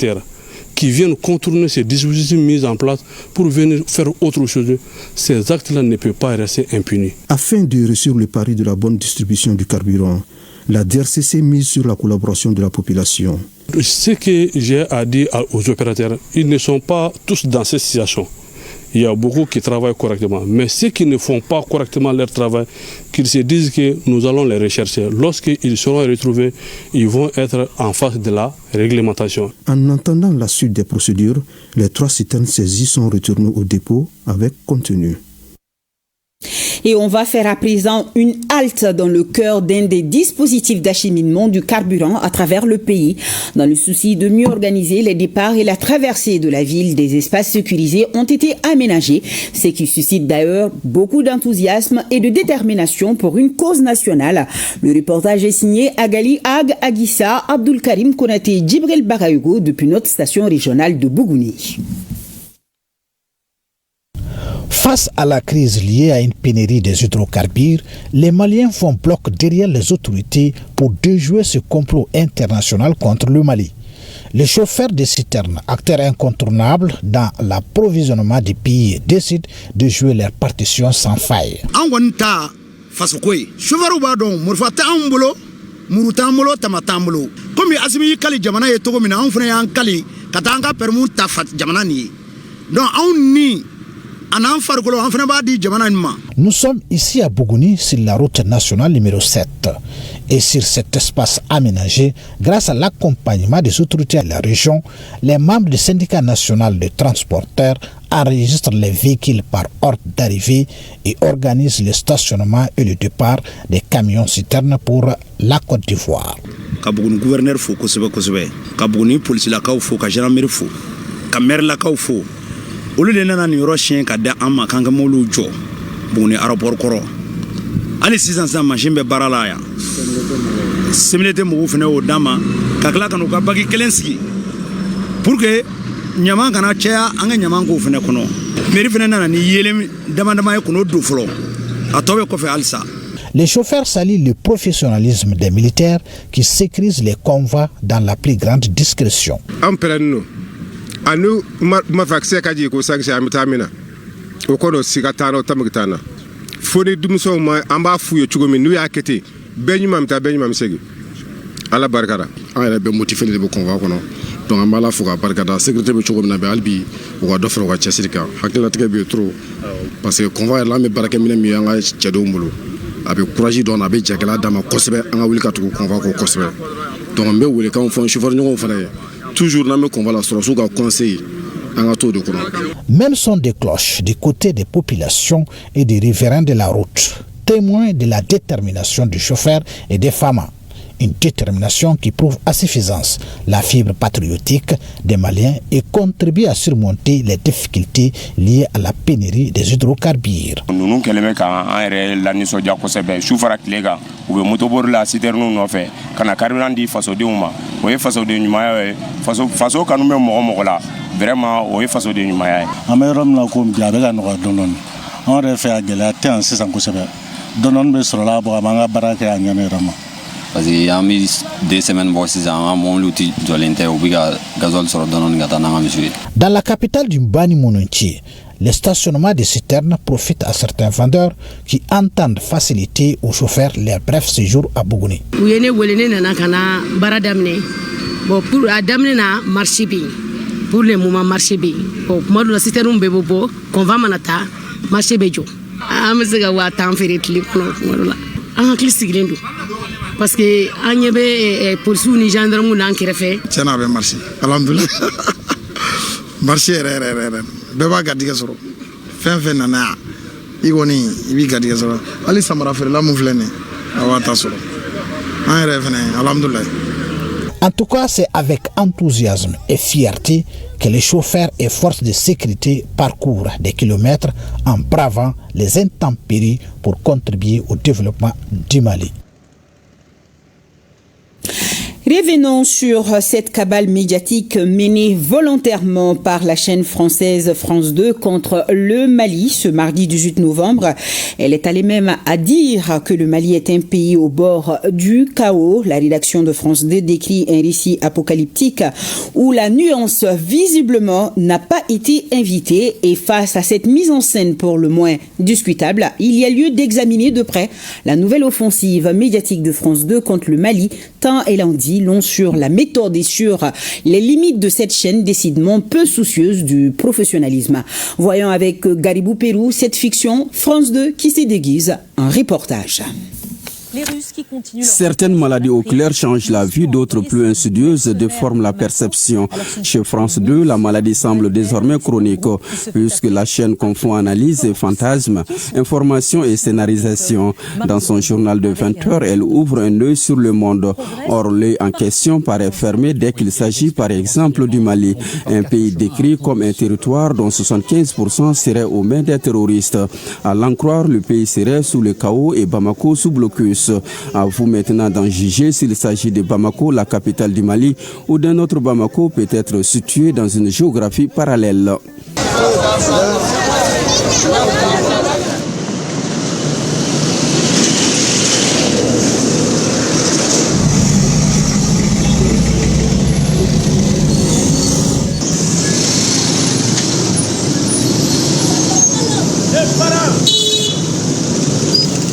Speaker 16: qui viennent contourner ces dispositifs mis en place pour venir faire autre chose, ces actes-là ne peuvent pas rester impunis.
Speaker 12: Afin de réussir le pari de la bonne distribution du carburant, la DRCC mise sur la collaboration de la population.
Speaker 16: Ce que j'ai à dire aux opérateurs, ils ne sont pas tous dans cette situation. Il y a beaucoup qui travaillent correctement. Mais ceux qui ne font pas correctement leur travail, qu'ils se disent que nous allons les rechercher. Lorsqu'ils seront retrouvés, ils vont être en face de la réglementation.
Speaker 12: En entendant la suite des procédures, les 3 citernes saisies sont retournées au dépôt avec contenu.
Speaker 1: Et on va faire à présent une halte dans le cœur d'un des dispositifs d'acheminement du carburant à travers le pays. Dans le souci de mieux organiser les départs et la traversée de la ville, des espaces sécurisés ont été aménagés, ce qui suscite d'ailleurs beaucoup d'enthousiasme et de détermination pour une cause nationale. Le reportage est signé Agali Ag Agissa, Abdul Karim Konaté, Djibril Bagayugo depuis notre station régionale de Bougouni.
Speaker 17: Face à la crise liée à une pénurie des hydrocarbures, les Maliens font bloc derrière les autorités pour déjouer ce complot international contre le Mali. Les chauffeurs de citernes, acteurs incontournables dans l'approvisionnement du pays, décident de jouer leur partition sans faille. Nous sommes ici à Bougouni sur la route nationale numéro 7 et sur cet espace aménagé, grâce à l'accompagnement des autorités de la région, les membres du syndicat national de transporteurs enregistrent les véhicules par ordre d'arrivée et organisent le stationnement et le départ des camions citernes pour la Côte d'Ivoire.
Speaker 18: Kabougouni gouverneur fou kosebe, Kabougouni police la kaw fou, ka gendarmerie fou, ka maire la kaw fou. Olu de nana ni yɔrɔ siɲɛ ka da an ma k'an ka mɔbiliw jɔ Buguni aéroport kɔrɔ hali sisan machine bɛ baara la yan CMDT mɔgɔw fana y'o d'an ma ka tila ka n'u ka bagi kelen sigi pour que ɲaman kana caya an ka ɲaman k'o fana kɔnɔ mairie fana nana ni yelen dama dama ye k'o don fɔlɔ a tɔ bɛ kɔfɛ halisa.
Speaker 17: Les chauffeurs saluent le professionnalisme des militaires qui sécurisent les convois dans la plus grande discrétion.
Speaker 19: Anu mafakse kaji ko sanksi amitamina o kono sikatano tamgitana foni dumso ma amba fuyo chugomi nu yakete benyuma mta benyuma msegi ala barkada ala be motivé de convoi kono donc amala fuga barkada sécurité be chugomi na be albi o do fro ko chesirika hakila tike be trop parce que convoi la me baraka mina mi anga chedo mbulu abi courage don abi jagala dama kosbe anga wuli katu convoi ko kosbe donc mbe wuli kan fon chauffeur nyon fana toujours dans mes convois la sur conseil en taux de courant.
Speaker 17: Même son des cloches du côté des populations et des riverains de la route, témoins de la détermination du chauffeur et des femmes. Une détermination qui prouve à suffisance la fibre patriotique des Maliens et contribue à surmonter les difficultés liées à la pénurie des hydrocarbures.
Speaker 20: Nous keleme ka an yɛrɛ lanisɔndiya kosɛbɛ su fara tile kan u bɛ motobori la citerne nɔfɛ ka na carburant di fasodenw ma o ye fasoden ɲumanya ye faso kanu bɛ mɔgɔ mɔgɔ la vraiment o ye fasoden ɲumanya ye.
Speaker 21: An bɛ yɔrɔ min na ko bi a bɛ ka nɔgɔya dɔɔni an yɛrɛ fɛ a gɛlɛya tɛ yan sisan kosɛbɛ dɔɔni bɛ sɔrɔla bɔ a b'an ka baara kɛ a ɲɛna yɛrɛ ma.
Speaker 22: Parce que an bɛ 2 semaines bɔ sisan an ka mɔbiliw tɛ jɔlen tɛ u bɛ ka gasoil sɔrɔ dɔɔni ka taa n'an ka misiw ye. Dans
Speaker 17: la capitale du Bani Monontier, le stationnement des citernes profite à certains vendeurs qui entendent faciliter aux chauffeurs leur bref séjour à Bougouni.
Speaker 23: U ye ne wele ne nana ka na baara daminɛ bon pour a daminɛ na marché bɛ yen pour le moment marché bɛ yen bon kuma dɔ la citerne bɛ bɔ convoi mana taa marché bɛ jɔ an bɛ se ka 10,000 feere tile kɔnɔ kuma dɔ la an hakili sigilen don. Parce que an ɲɛ bɛ polisiw ni gendarmew n'an kɛrɛfɛ.
Speaker 24: Tiɲɛna a bɛ marché alhamdulilah marché yɛrɛ bɛɛ b'a garijɛgɛ sɔrɔ fɛn fɛn nana yan i kɔni i b'i garijɛgɛ sɔrɔ hali samara feerela mun filɛ nin ye a b'a ta sɔrɔ an yɛrɛ fɛnɛ alhamdulilah.
Speaker 17: En tout cas, c'est avec enthousiasme et fierté que les chauffeurs et forces de sécurité parcourent des kilomètres en bravant les intempéries pour contribuer au développement du Mali.
Speaker 1: Revenons sur cette cabale médiatique menée volontairement par la chaîne française France 2 contre le Mali ce mardi 18 novembre. Elle est allée même à dire que le Mali est un pays au bord du chaos. La rédaction de France 2 décrit un récit apocalyptique où la nuance visiblement n'a pas été invitée. Et face à cette mise en scène pour le moins discutable, il y a lieu d'examiner de près la nouvelle offensive médiatique de France 2 contre le Mali, tant elle en dit long sur la méthode et sur les limites de cette chaîne décidément peu soucieuse du professionnalisme. Voyons avec Garibou Pérou cette fiction France 2 qui se déguise en reportage.
Speaker 3: Certaines maladies oculaires changent la vie, d'autres plus insidieuses déforment la perception. Chez France 2, la maladie semble désormais chronique, puisque la chaîne confond analyse et fantasme, information et scénarisation. Dans son journal de 20 heures, elle ouvre un œil sur le monde. Or, l'œil en question paraît fermé dès qu'il s'agit par exemple du Mali, un pays décrit comme un territoire dont 75% seraient aux mains des terroristes. À l'en croire, le pays serait sous le chaos et Bamako sous blocus. À vous maintenant d'en juger s'il s'agit de Bamako, la capitale du Mali, ou d'un autre Bamako peut-être situé dans une géographie parallèle.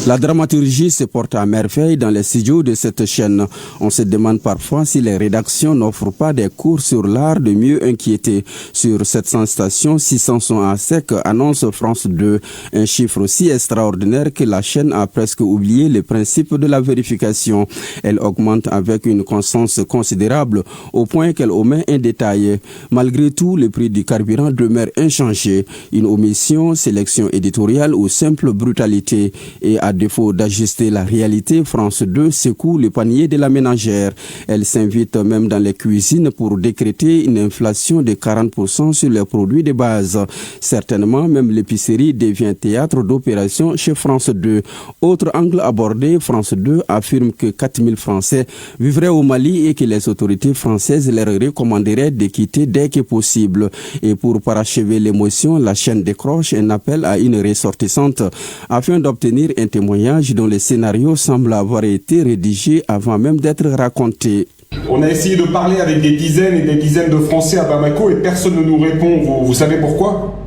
Speaker 3: La dramaturgie se porte à merveille dans les studios de cette chaîne. On se demande parfois si les rédactions n'offrent pas des cours sur l'art de mieux inquiéter. Sur 700 stations, 600 sont à sec, annonce France 2. Un chiffre aussi extraordinaire que la chaîne a presque oublié le principe de la vérification. Elle augmente avec une constance considérable au point qu'elle omet un détail. Malgré tout, le prix du carburant demeure inchangé. Une omission, sélection éditoriale ou simple brutalité. Et à défaut d'ajuster la réalité, France 2 secoue le panier de la ménagère. Elle s'invite même dans les cuisines pour décréter une inflation de 40% sur les produits de base. Certainement, même l'épicerie devient théâtre d'opération chez France 2. Autre angle abordé, France 2 affirme que 4000 Français vivraient au Mali et que les autorités françaises leur recommanderaient de quitter dès que possible. Et pour parachever l'émotion, la chaîne décroche un appel à une ressortissante afin d'obtenir un témoignage dont le scénario semble avoir été rédigé avant même d'être raconté.
Speaker 2: On a essayé de parler avec des dizaines et des dizaines de Français à Bamako et personne ne nous répond. Vous savez pourquoi?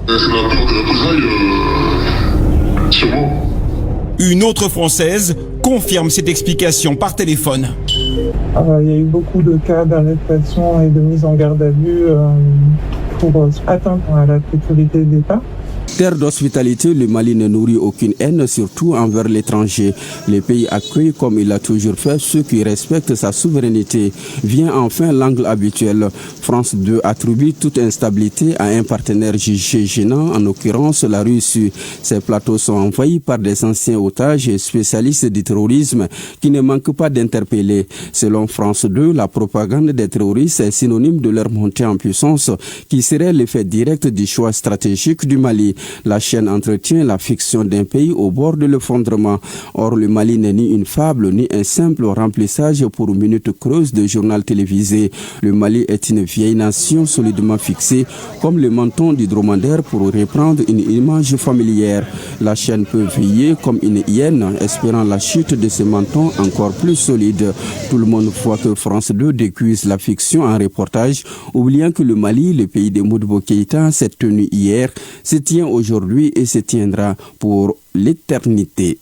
Speaker 4: C'est la peur des représailles, sûrement.
Speaker 5: Une autre Française confirme cette explication par téléphone.
Speaker 6: Il y a eu beaucoup de cas d'arrestation et de mise en garde à vue pour atteinte à la sécurité de l'État.
Speaker 3: Terre d'hospitalité, le Mali ne nourrit aucune haine, surtout envers l'étranger. Le pays accueille comme il a toujours fait ceux qui respectent sa souveraineté. Vient enfin l'angle habituel. France 2 attribue toute instabilité à un partenaire jugé gênant, en l'occurrence la Russie. Ces plateaux sont envahis par des anciens otages et spécialistes du terrorisme qui ne manquent pas d'interpeller. Selon France 2, la propagande des terroristes est synonyme de leur montée en puissance qui serait l'effet direct du choix stratégique du Mali. La chaîne entretient la fiction d'un pays au bord de l'effondrement. Or, le Mali n'est ni une fable, ni un simple remplissage pour une minute creuse de journal télévisé. Le Mali est une vieille nation solidement fixée, comme le menton du dromadaire pour reprendre une image familière. La chaîne peut veiller comme une hyène, espérant la chute de ce menton encore plus solide. Tout le monde voit que France 2 décuise la fiction en reportage, oubliant que le Mali, le pays de Modibo Keïta, s'est tenu hier, se tient aujourd'hui et se tiendra pour l'éternité.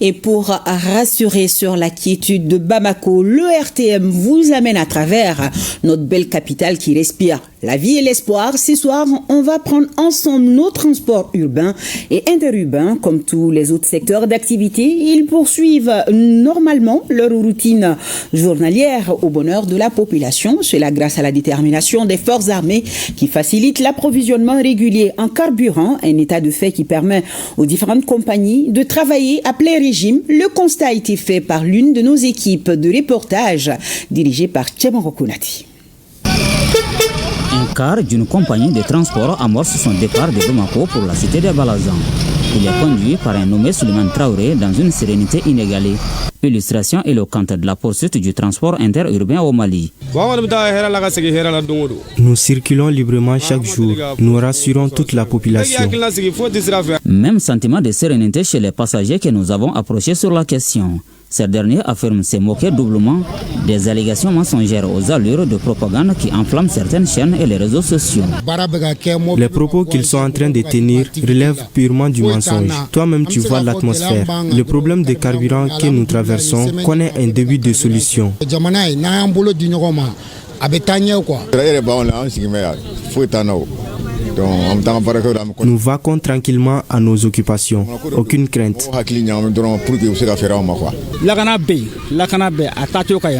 Speaker 1: Et pour rassurer sur la quiétude de Bamako, le RTM vous amène à travers notre belle capitale qui respire la vie et l'espoir. Ce soir, on va prendre ensemble nos transports urbains et interurbains. Comme tous les autres secteurs d'activité, ils poursuivent normalement leur routine journalière au bonheur de la population. Cela grâce à la détermination des forces armées qui facilite l'approvisionnement régulier en carburant, un état de fait qui permet aux différentes compagnies de travailler à plein régime. Le constat a été fait par l'une de nos équipes de reportage dirigée par Tchemoro Konati.
Speaker 25: Un car d'une compagnie de transport amorce son départ de Bamako pour la cité de Balazan. Il est conduit par un nommé Souleymane Traoré dans une sérénité inégalée. Illustration éloquente de la poursuite du transport interurbain au Mali.
Speaker 7: Nous circulons librement chaque jour. Nous rassurons toute la population.
Speaker 25: Même sentiment de sérénité chez les passagers que nous avons approchés sur la question. Ces derniers affirment se moquer doublement des allégations mensongères aux allures de propagande qui enflamment certaines chaînes et les réseaux sociaux.
Speaker 7: Les propos qu'ils sont en train de tenir relèvent purement du mensonge. Toi-même, tu vois l'atmosphère. Le problème de carburant que nous traversons connaît un début de solution. Nous vaquons tranquillement à nos occupations. Aucune crainte.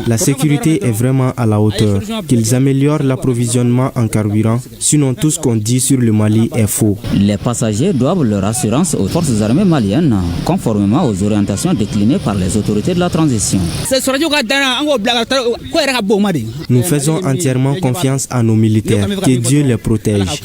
Speaker 7: La sécurité est vraiment à la hauteur. Qu'ils améliorent l'approvisionnement en carburant, sinon tout ce qu'on dit sur le Mali est faux.
Speaker 25: Les passagers doivent leur assurance aux forces armées maliennes, conformément aux orientations déclinées par les autorités de la transition.
Speaker 7: Nous faisons entièrement confiance à nos militaires. Que Dieu les protège.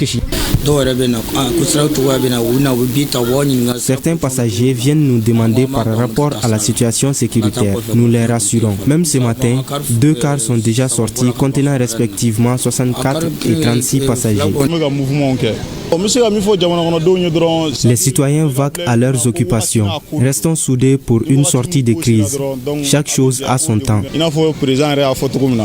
Speaker 7: Certains passagers viennent nous demander par rapport à la situation sécuritaire. Nous les rassurons. Même ce matin, 2 cars sont déjà sortis contenant respectivement 64 et 36 passagers. Les citoyens vaquent à leurs occupations. Restons soudés pour une sortie de crise. Chaque chose a son temps.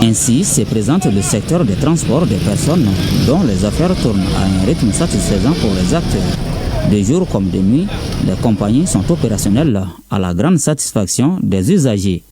Speaker 25: Ainsi se présente le secteur des transports des personnes dont les affaires tournent à un rythme satisfaisant pour les acteurs. De jour comme de nuit, les compagnies sont opérationnelles à la grande satisfaction des usagers.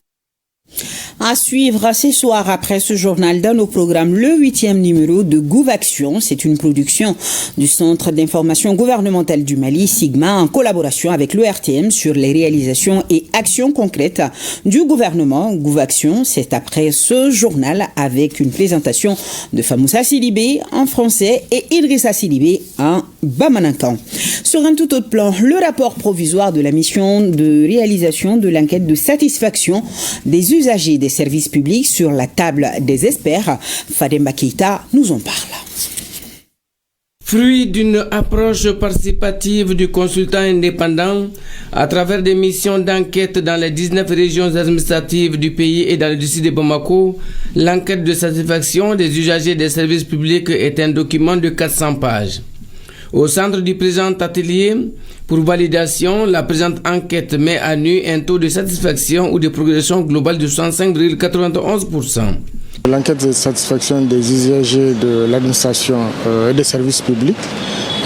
Speaker 1: À suivre ce soir après ce journal dans nos programmes, le 8e numéro de GouVaction. C'est une production du Centre d'information gouvernementale du Mali, Sigma, en collaboration avec l'ORTM sur les réalisations et actions concrètes du gouvernement. GouVaction, c'est après ce journal avec une présentation de Famoussa Sidibé en français et Idrissa Sidibé en bamanankan. Sur un tout autre plan, le rapport provisoire de la mission de réalisation de l'enquête de satisfaction des usagers des services publics sur la table des experts. Fademba Keita nous en parle.
Speaker 8: Fruit d'une approche participative du consultant indépendant à travers des missions d'enquête dans les 19 régions administratives du pays et dans le district de Bamako, l'enquête de satisfaction des usagers des services publics est un document de 400 pages. Au centre du présent atelier, pour validation, la présente enquête met à nu un taux de satisfaction ou de progression globale de 65,91%.
Speaker 24: L'enquête de satisfaction des usagers de l'administration et des services publics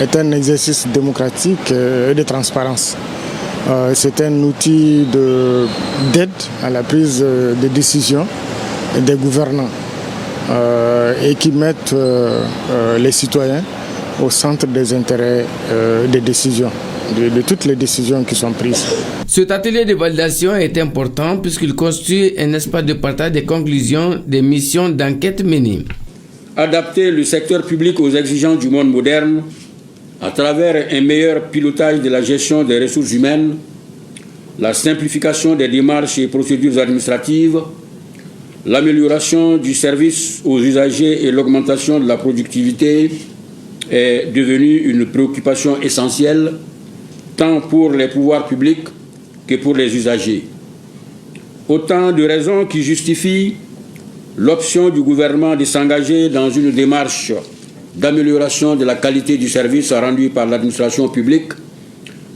Speaker 24: est un exercice démocratique et de transparence. C'est un outil d'aide à la prise de décision des gouvernants et qui mettent les citoyens au centre des intérêts des décisions, de toutes les décisions qui sont prises.
Speaker 8: Cet atelier de validation est important puisqu'il constitue un espace de partage des conclusions des missions d'enquête menées.
Speaker 9: Adapter le secteur public aux exigences du monde moderne à travers un meilleur pilotage de la gestion des ressources humaines, la simplification des démarches et procédures administratives, l'amélioration du service aux usagers et l'augmentation de la productivité est devenue une préoccupation essentielle tant pour les pouvoirs publics que pour les usagers. Autant de raisons qui justifient l'option du gouvernement de s'engager dans une démarche d'amélioration de la qualité du service rendu par l'administration publique,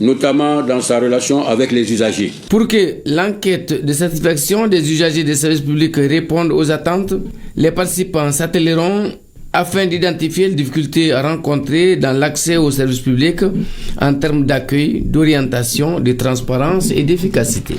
Speaker 9: notamment dans sa relation avec les usagers.
Speaker 8: Pour que l'enquête de satisfaction des usagers des services publics réponde aux attentes, les participants s'attelleront afin d'identifier les difficultés rencontrées dans l'accès aux services publics en termes d'accueil, d'orientation, de transparence et d'efficacité.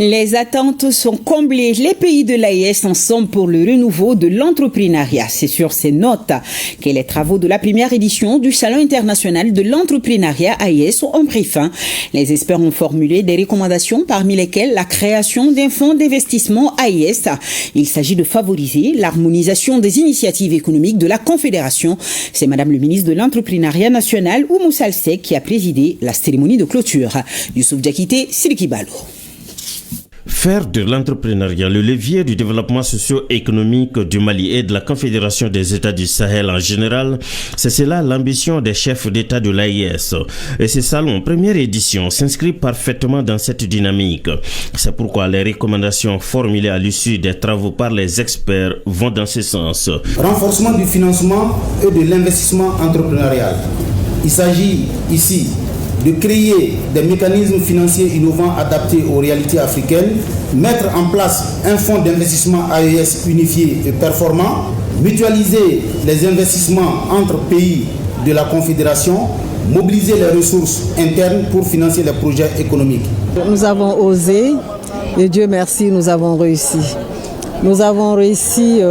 Speaker 1: Les attentes sont comblées. Les pays de l'AES en sont pour le renouveau de l'entrepreneuriat. C'est sur ces notes que les travaux de la première édition du Salon international de l'entrepreneuriat AES ont pris fin. Les experts ont formulé des recommandations parmi lesquelles la création d'un fonds d'investissement AES. Il s'agit de favoriser l'harmonisation des initiatives économiques de la Confédération. C'est Madame le ministre de l'entrepreneuriat national, Oumou Salsek, qui a présidé la cérémonie de clôture. Youssouf Diakité, Sidiki Balo.
Speaker 10: Faire de l'entrepreneuriat le levier du développement socio-économique du Mali et de la Confédération des États du Sahel en général, c'est cela l'ambition des chefs d'État de l'AES. Et ce salon, première édition, s'inscrit parfaitement dans cette dynamique. C'est pourquoi les recommandations formulées à l'issue des travaux par les experts vont dans ce sens.
Speaker 11: Renforcement du financement et de l'investissement entrepreneurial. Il s'agit ici de créer des mécanismes financiers innovants adaptés aux réalités africaines, mettre en place un fonds d'investissement AES unifié et performant, mutualiser les investissements entre pays de la Confédération, mobiliser les ressources internes pour financer les projets économiques.
Speaker 13: Nous avons osé et Dieu merci, nous avons réussi. Nous avons réussi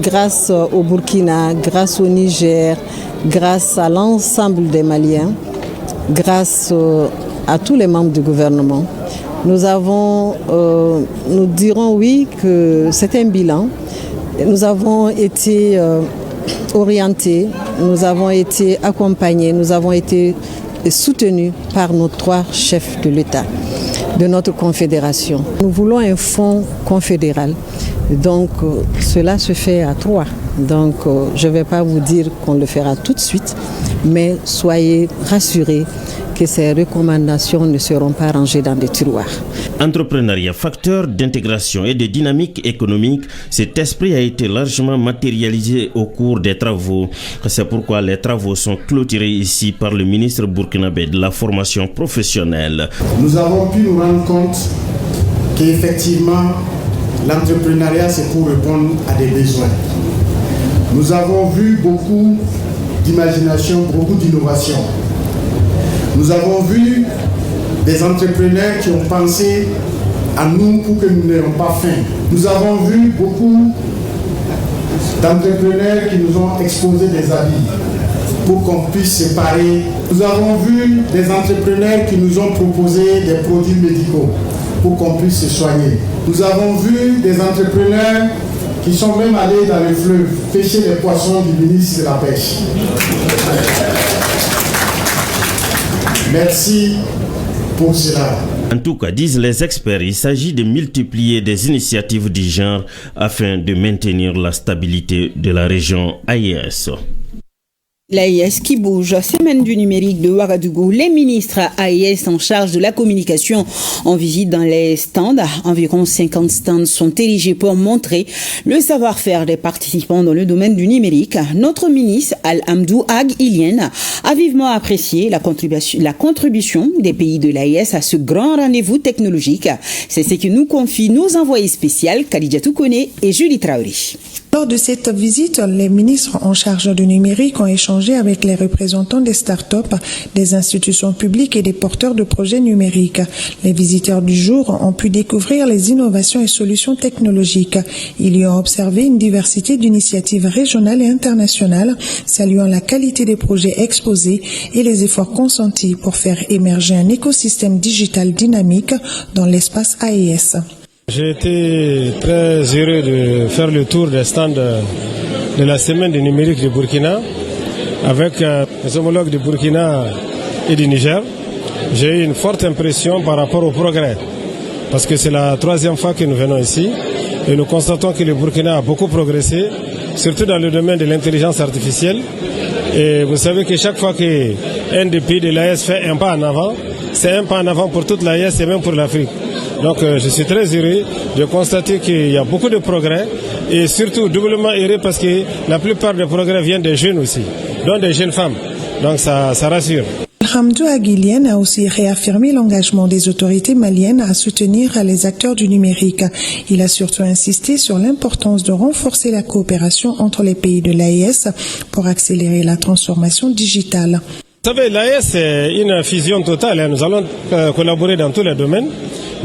Speaker 13: grâce au Burkina, grâce au Niger, grâce à l'ensemble des Maliens, grâce à tous les membres du gouvernement. Nous dirons oui que c'est un bilan. Nous avons été orientés, nous avons été accompagnés, nous avons été soutenus par nos 3 chefs de l'État, de notre confédération. Nous voulons un fonds confédéral. Donc cela se fait à 3. Donc je ne vais pas vous dire qu'on le fera tout de suite, mais soyez rassurés que ces recommandations ne seront pas rangées dans des tiroirs.
Speaker 10: Entrepreneuriat, facteur d'intégration et de dynamique économique, cet esprit a été largement matérialisé au cours des travaux. C'est pourquoi les travaux sont clôturés ici par le ministre burkinabé de la formation professionnelle.
Speaker 11: Nous avons pu nous rendre compte qu'effectivement, l'entrepreneuriat, c'est pour répondre à des besoins. Nous avons vu beaucoup d'imagination, beaucoup d'innovation. Nous avons vu des entrepreneurs qui ont pensé à nous pour que nous n'ayons pas faim. Nous avons vu beaucoup d'entrepreneurs qui nous ont exposé des habits pour qu'on puisse se parer. Nous avons vu des entrepreneurs qui nous ont proposé des produits médicaux pour qu'on puisse se soigner. Nous avons vu des entrepreneurs qui sont même allés dans le fleuve pêcher les poissons du ministre de la Pêche. Merci pour cela.
Speaker 10: En tout cas, disent les experts, il s'agit de multiplier des initiatives du genre afin de maintenir la stabilité de la région AES.
Speaker 1: L'AES qui bouge. Semaine du numérique de Ouagadougou. Les ministres AES en charge de la communication en visite dans les stands. Environ 50 stands sont érigés pour montrer le savoir-faire des participants dans le domaine du numérique. Notre ministre Al-Hamdou Ag Ilien a vivement apprécié la contribution des pays de l'AES à ce grand rendez-vous technologique. C'est ce que nous confient nos envoyés spéciaux Khadijatou Kone et Julie Traoré.
Speaker 14: Lors de cette visite, les ministres en charge du numérique ont échangé avec les représentants des start-up, des institutions publiques et des porteurs de projets numériques. Les visiteurs du jour ont pu découvrir les innovations et solutions technologiques. Ils y ont observé une diversité d'initiatives régionales et internationales, saluant la qualité des projets exposés et les efforts consentis pour faire émerger un écosystème digital dynamique dans l'espace AES.
Speaker 15: J'ai été très heureux de faire le tour des stands de la semaine du numérique du Burkina avec les homologues du Burkina et du Niger. J'ai eu une forte impression par rapport au progrès parce que c'est la 3e fois que nous venons ici et nous constatons que le Burkina a beaucoup progressé, surtout dans le domaine de l'intelligence artificielle. Et vous savez que chaque fois qu'un des pays de l'AES fait un pas en avant, c'est un pas en avant pour toute l'AES et même pour l'Afrique. Donc je suis très heureux de constater qu'il y a beaucoup de progrès et surtout doublement heureux parce que la plupart des progrès viennent des jeunes aussi, donc des jeunes femmes. Donc ça rassure.
Speaker 14: Hamdou Ag Ilien a aussi réaffirmé l'engagement des autorités maliennes à soutenir les acteurs du numérique. Il a surtout insisté sur l'importance de renforcer la coopération entre les pays de l'AES pour accélérer la transformation digitale.
Speaker 15: Vous savez, l'AES c'est une fusion totale. Nous allons collaborer dans tous les domaines.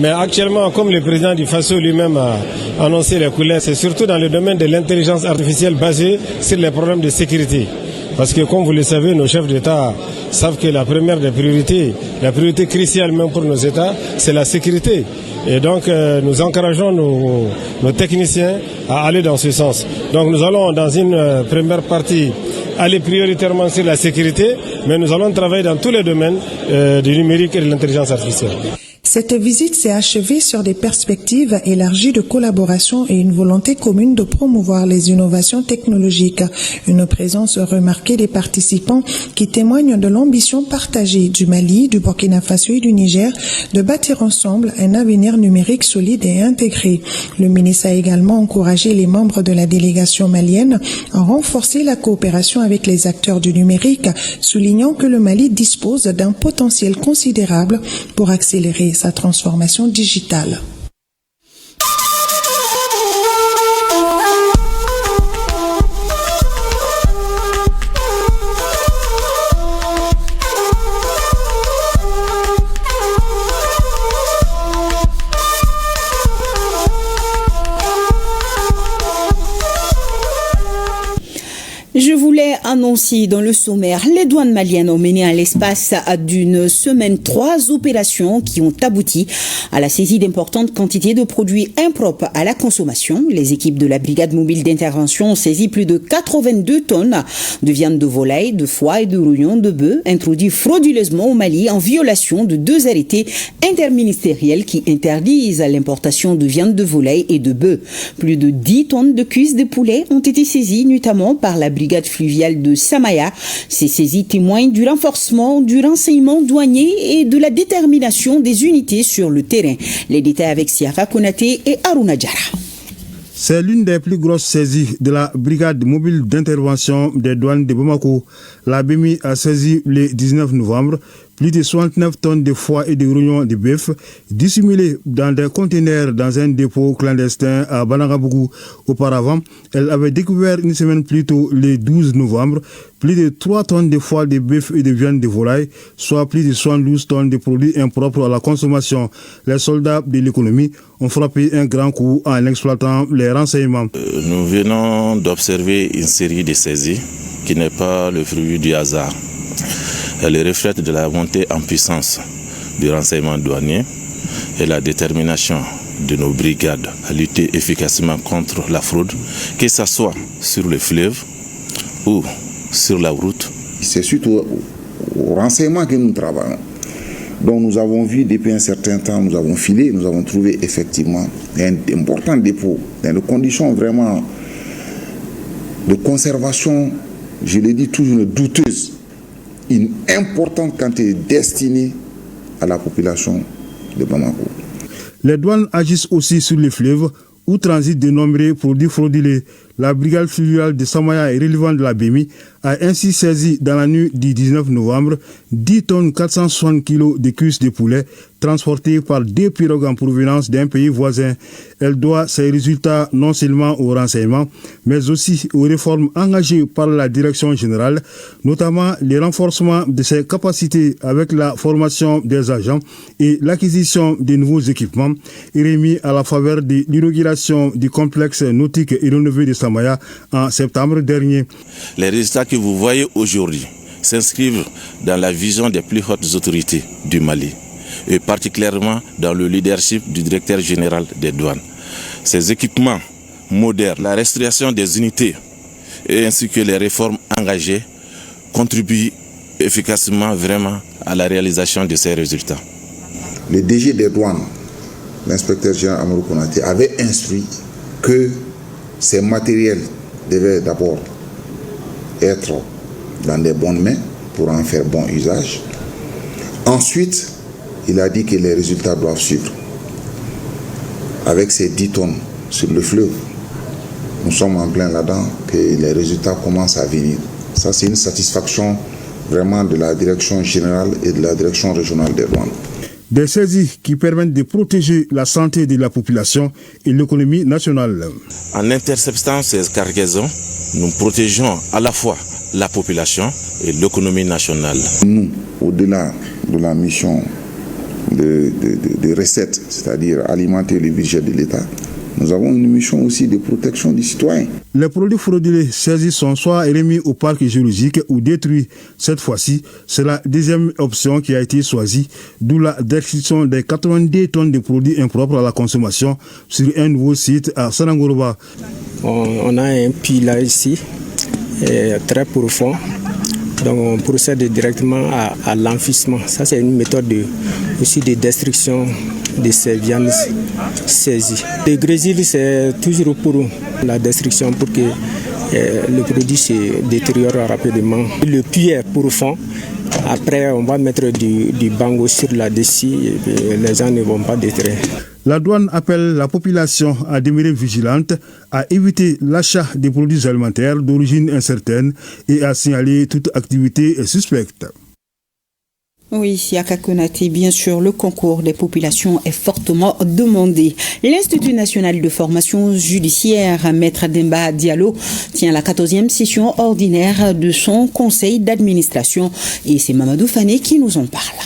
Speaker 15: Mais actuellement, comme le président du FASO lui-même a annoncé les couleurs, c'est surtout dans le domaine de l'intelligence artificielle basée sur les problèmes de sécurité. Parce que comme vous le savez, nos chefs d'État savent que la première des priorités, la priorité cruciale même pour nos États, c'est la sécurité. Et donc nous encourageons nos techniciens à aller dans ce sens. Donc nous allons dans une première partie aller prioritairement sur la sécurité, mais nous allons travailler dans tous les domaines du numérique et de l'intelligence artificielle.
Speaker 14: Cette visite s'est achevée sur des perspectives élargies de collaboration et une volonté commune de promouvoir les innovations technologiques. Une présence remarquée des participants qui témoignent de l'ambition partagée du Mali, du Burkina Faso et du Niger de bâtir ensemble un avenir numérique solide et intégré. Le ministre a également encouragé les membres de la délégation malienne à renforcer la coopération avec les acteurs du numérique, soulignant que le Mali dispose d'un potentiel considérable pour accélérer sa transformation digitale.
Speaker 1: Je voulais annoncer dans le sommaire, les douanes maliennes ont mené à l'espace d'une semaine 3 opérations qui ont abouti à la saisie d'importantes quantités de produits impropres à la consommation. Les équipes de la brigade mobile d'intervention ont saisi plus de 82 tonnes de viande de volaille, de foie et de rouillon de bœuf introduits frauduleusement au Mali en violation de 2 arrêtés interministériels qui interdisent l'importation de viande de volaille et de bœuf. Plus de 10 tonnes de cuisses de poulet ont été saisies notamment par la brigade fluviale de Samaya. Ces saisies témoignent du renforcement du renseignement douanier et de la détermination des unités sur le terrain. Les détails avec Siafa Konaté et Aruna Djara.
Speaker 12: C'est l'une des plus grosses saisies de la brigade mobile d'intervention des douanes de Bamako. La BMI a saisi le 19 novembre plus de 69 tonnes de foie et de rouillons de bœuf dissimulés dans des conteneurs dans un dépôt clandestin à Banagabougou. Auparavant, elle avait découvert une semaine plus tôt, le 12 novembre, plus de 3 tonnes de foie de bœuf et de viande de volaille, soit plus de 72 tonnes de produits impropres à la consommation. Les soldats de l'économie ont frappé un grand coup en exploitant les renseignements.
Speaker 16: Nous venons d'observer une série de saisies qui n'est pas le fruit du hasard. Elle reflète de la montée en puissance du renseignement douanier et la détermination de nos brigades à lutter efficacement contre la fraude, que ce soit sur le fleuve ou sur la route.
Speaker 18: C'est suite au renseignement que nous travaillons. Donc nous avons vu depuis un certain temps, nous avons filé, nous avons trouvé effectivement un important dépôt dans des conditions vraiment de conservation, je l'ai dit, toujours douteuses. Une importante quantité destinée à la population de Bamako.
Speaker 12: Les douanes agissent aussi sur les fleuves où transitent de nombreux produits frauduleux. La brigade fluviale de Samaya et relevant de la BMI a ainsi saisi dans la nuit du 19 novembre 10 tonnes 460 kg de cuisses de poulet transportées par 2 pirogues en provenance d'un pays voisin. Elle doit ses résultats non seulement au renseignement, mais aussi aux réformes engagées par la direction générale, notamment le renforcement de ses capacités avec la formation des agents et l'acquisition de nouveaux équipements, remis à la faveur de l'inauguration du complexe nautique et rénové de Samaya en septembre dernier.
Speaker 16: Les résultats que vous voyez aujourd'hui s'inscrivent dans la vision des plus hautes autorités du Mali et particulièrement dans le leadership du directeur général des douanes. Ces équipements modernes, la restauration des unités et ainsi que les réformes engagées contribuent efficacement vraiment à la réalisation de ces résultats.
Speaker 18: Le DG des douanes, l'inspecteur général Amadou Konaté, avait instruit que ces matériels devaient d'abord être dans des bonnes mains pour en faire bon usage. Ensuite, il a dit que les résultats doivent suivre. Avec ces 10 tonnes sur le fleuve, nous sommes en plein là-dedans, que les résultats commencent à venir. Ça, c'est une satisfaction vraiment de la direction générale et de la direction régionale des douanes.
Speaker 12: Des saisies qui permettent de protéger la santé de la population et l'économie nationale.
Speaker 16: En interceptant ces cargaisons, nous protégeons à la fois la population et l'économie nationale.
Speaker 18: Nous, au-delà de la mission de recettes, c'est-à-dire alimenter le budget de l'État, nous avons une mission aussi de protection des citoyens.
Speaker 12: Les produits frauduleux saisis sont soit remis au parc géologique ou détruits. Cette fois-ci, c'est la deuxième option qui a été choisie, d'où la destruction des 90 tonnes de produits impropres à la consommation sur un nouveau site à Sanangoroba.
Speaker 19: On a un puits ici, très profond. Donc on procède directement à l'enfouissement. Ça, c'est une méthode aussi de destruction de ces viandes saisies. Le grésil, c'est toujours pour la destruction, pour que le produit se détériore rapidement. Le puits est profond. Après, on va mettre du bango sur là-dessus et les gens ne vont pas détruire.
Speaker 12: La douane appelle la population à demeurer vigilante, à éviter l'achat des produits alimentaires d'origine incertaine et à signaler toute activité suspecte.
Speaker 1: Oui, Yaka Konaté, bien sûr, le concours des populations est fortement demandé. L'Institut national de formation judiciaire, Maître Demba Diallo, tient la 14e session ordinaire de son conseil d'administration et c'est Mamadou Fane qui nous en parle.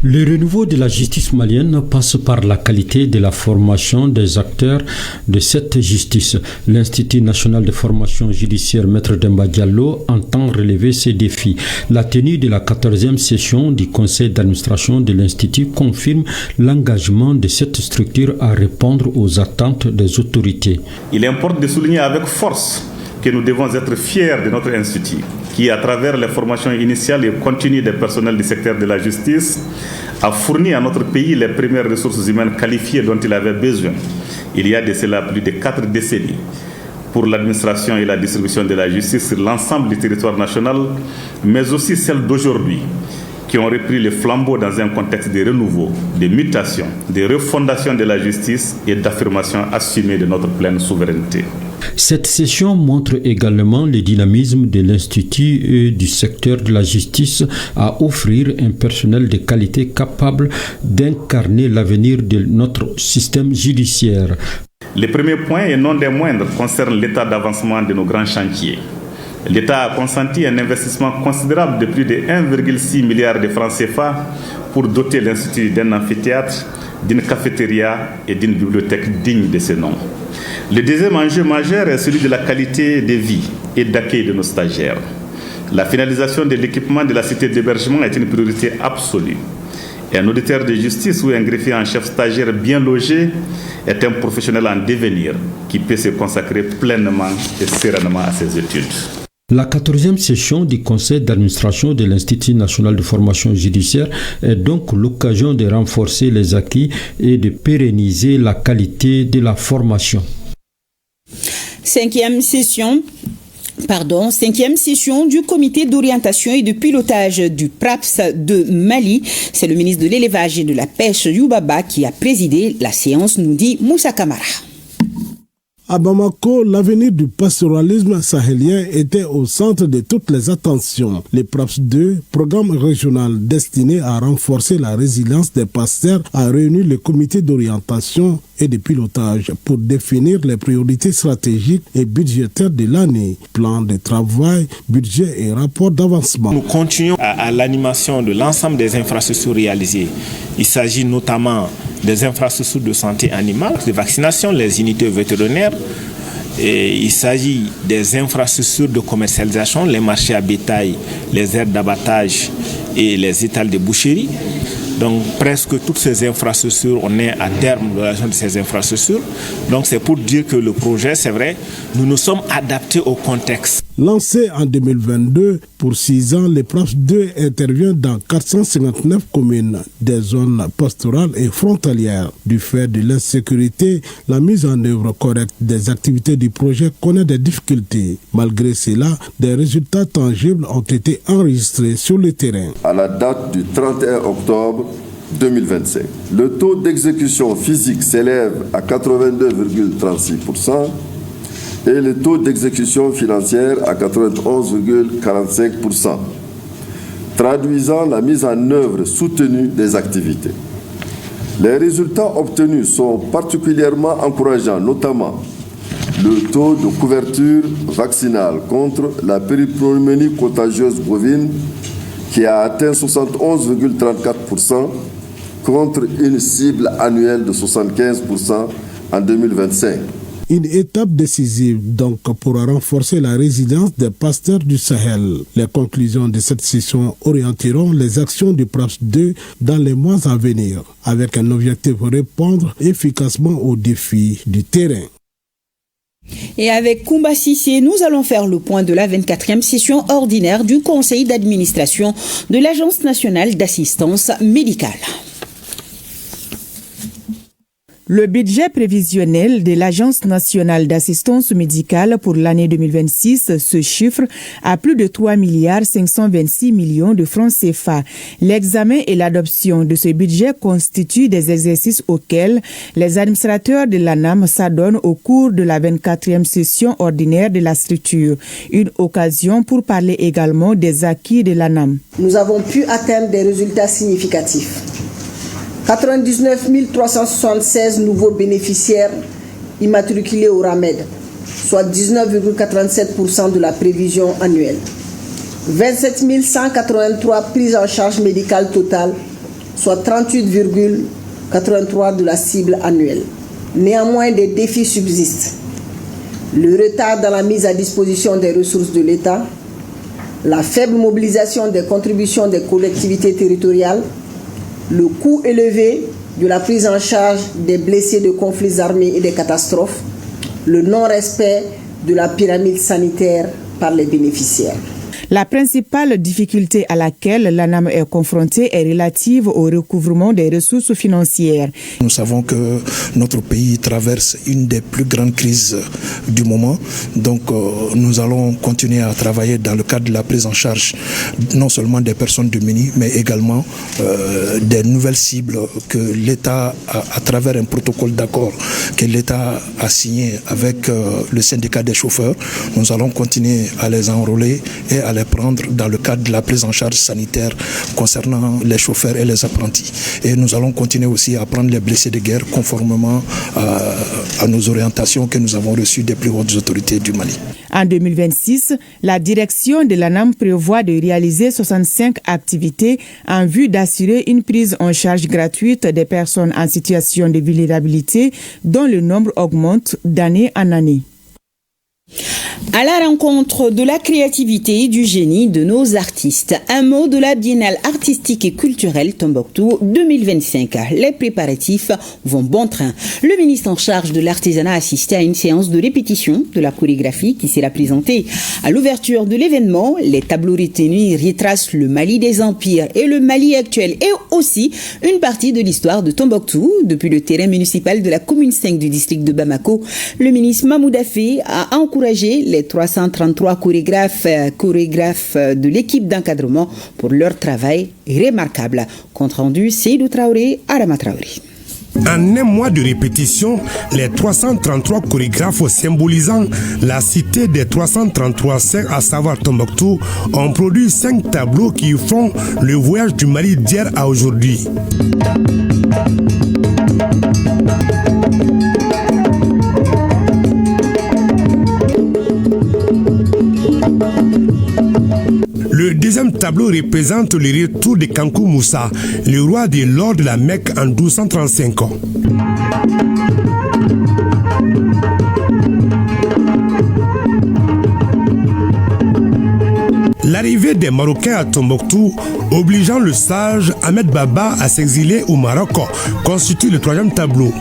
Speaker 20: Le renouveau de la justice malienne passe par la qualité de la formation des acteurs de cette justice. L'Institut national de formation judiciaire Maître Demba Diallo entend relever ces défis. La tenue de la 14e session du conseil d'administration de l'Institut confirme l'engagement de cette structure à répondre aux attentes des autorités.
Speaker 21: Il importe de souligner avec force que nous devons être fiers de notre institut, qui, à travers les formations initiales et continues des personnels du secteur de la justice, a fourni à notre pays les premières ressources humaines qualifiées dont il avait besoin. Il y a de cela plus de 4 décennies pour l'administration et la distribution de la justice sur l'ensemble du territoire national, mais aussi celles d'aujourd'hui, qui ont repris le flambeau dans un contexte de renouveau, de mutation, de refondation de la justice et d'affirmation assumée de notre pleine souveraineté.
Speaker 20: Cette session montre également le dynamisme de l'Institut et du secteur de la justice à offrir un personnel de qualité capable d'incarner l'avenir de notre système judiciaire.
Speaker 21: Le premier point, et non des moindres, concerne l'état d'avancement de nos grands chantiers. L'État a consenti un investissement considérable de plus de 1,6 milliard de francs CFA pour doter l'Institut d'un amphithéâtre, d'une cafétéria et d'une bibliothèque digne de ce nom. Le deuxième enjeu majeur est celui de la qualité de vie et d'accueil de nos stagiaires. La finalisation de l'équipement de la cité d'hébergement est une priorité absolue. Et un auditeur de justice ou un greffier en chef stagiaire bien logé est un professionnel en devenir qui peut se consacrer pleinement et sereinement à ses études.
Speaker 20: La 14e session du conseil d'administration de l'Institut national de formation judiciaire est donc l'occasion de renforcer les acquis et de pérenniser la qualité de la formation.
Speaker 1: Cinquième session du comité d'orientation et de pilotage du PRAPS de Mali. C'est le ministre de l'élevage et de la pêche Youbaba qui a présidé la séance, nous dit Moussa Kamara.
Speaker 22: À Bamako, l'avenir du pastoralisme sahélien était au centre de toutes les attentions. Le PRAPS 2, programme régional destiné à renforcer la résilience des pasteurs, a réuni le comité d'orientation et de pilotage pour définir les priorités stratégiques et budgétaires de l'année, plan de travail, budget et rapport d'avancement.
Speaker 23: Nous continuons à l'animation de l'ensemble des infrastructures réalisées. Il s'agit notamment des infrastructures de santé animale, de vaccination, les unités vétérinaires. Et il s'agit des infrastructures de commercialisation, les marchés à bétail, les aires d'abattage et les étals de boucherie. Donc presque toutes ces infrastructures, on est à terme de la gestion de ces infrastructures. Donc c'est pour dire que le projet, c'est vrai, nous nous sommes adaptés au contexte.
Speaker 22: Lancé en 2022, pour 6 ans, le PRAPS 2 intervient dans 459 communes, des zones pastorales et frontalières. Du fait de l'insécurité, la mise en œuvre correcte des activités du projet connaît des difficultés. Malgré cela, des résultats tangibles ont été enregistrés sur le terrain.
Speaker 26: À la date du 31 octobre 2025, le taux d'exécution physique s'élève à 82,36%. et le taux d'exécution financière à 91,45%, traduisant la mise en œuvre soutenue des activités. Les résultats obtenus sont particulièrement encourageants, notamment le taux de couverture vaccinale contre la péripneumonie contagieuse bovine qui a atteint 71,34% contre une cible annuelle de 75% en 2025.
Speaker 22: Une étape décisive donc pour renforcer la résilience des pasteurs du Sahel. Les conclusions de cette session orienteront les actions du PRAPS 2 dans les mois à venir, avec un objectif pour répondre efficacement aux défis du terrain.
Speaker 1: Et avec Koumba Sissé, nous allons faire le point de la 24e session ordinaire du Conseil d'administration de l'Agence nationale d'assistance médicale.
Speaker 2: Le budget prévisionnel de l'Agence nationale d'assistance médicale pour l'année 2026 se chiffre à plus de 3 526 millions de francs CFA. L'examen et l'adoption de ce budget constituent des exercices auxquels les administrateurs de l'ANAM s'adonnent au cours de la 24e session ordinaire de la structure. Une occasion pour parler également des acquis de l'ANAM.
Speaker 3: Nous avons pu atteindre des résultats significatifs. 99 376 nouveaux bénéficiaires immatriculés au RAMED, soit 19,87% de la prévision annuelle. 27 183 prises en charge médicale totale, soit 38,83% de la cible annuelle. Néanmoins, des défis subsistent. Le retard dans la mise à disposition des ressources de l'État, la faible mobilisation des contributions des collectivités territoriales, le coût élevé de la prise en charge des blessés de conflits armés et des catastrophes, le non-respect de la pyramide sanitaire par les bénéficiaires.
Speaker 2: La principale difficulté à laquelle l'ANAM est confrontée est relative au recouvrement des ressources financières.
Speaker 4: Nous savons que notre pays traverse une des plus grandes crises du moment. Donc nous allons continuer à travailler dans le cadre de la prise en charge non seulement des personnes démunies, mais également des nouvelles cibles que l'État, à travers un protocole d'accord que l'État a signé avec le syndicat des chauffeurs, nous allons continuer à les enrôler et à les prendre dans le cadre de la prise en charge sanitaire concernant les chauffeurs et les apprentis. Et nous allons continuer aussi à prendre les blessés de guerre conformément à nos orientations que nous avons reçues des plus hautes autorités du Mali.
Speaker 2: En 2026, la direction de l'ANAM prévoit de réaliser 65 activités en vue d'assurer une prise en charge gratuite des personnes en situation de vulnérabilité dont le nombre augmente d'année en année.
Speaker 1: À la rencontre de la créativité et du génie de nos artistes, un mot de la Biennale artistique et culturelle Tombouctou 2025. Les préparatifs vont bon train. Le ministre en charge de l'artisanat a assisté à une séance de répétition de la chorégraphie qui sera présentée. À l'ouverture de l'événement, les tableaux retenus retracent le Mali des empires et le Mali actuel et aussi une partie de l'histoire de Tombouctou depuis le terrain municipal de la commune 5 du district de Bamako. Le ministre Mahmoud Affé a encouragé les 333 chorégraphes de l'équipe d'encadrement pour leur travail remarquable. Compte rendu, Seydou Traoré, Arama Traoré.
Speaker 5: En un mois de répétition, les 333 chorégraphes symbolisant la cité des 333 saints, à savoir Tombouctou, ont produit 5 tableaux qui font le voyage du Mali d'hier à aujourd'hui. Le deuxième tableau représente le retour de Kankou Moussa, le roi de l'or de la Mecque en 1235. L'arrivée des Marocains à Tombouctou, obligeant le sage Ahmed Baba à s'exiler au Maroc, constitue le troisième tableau.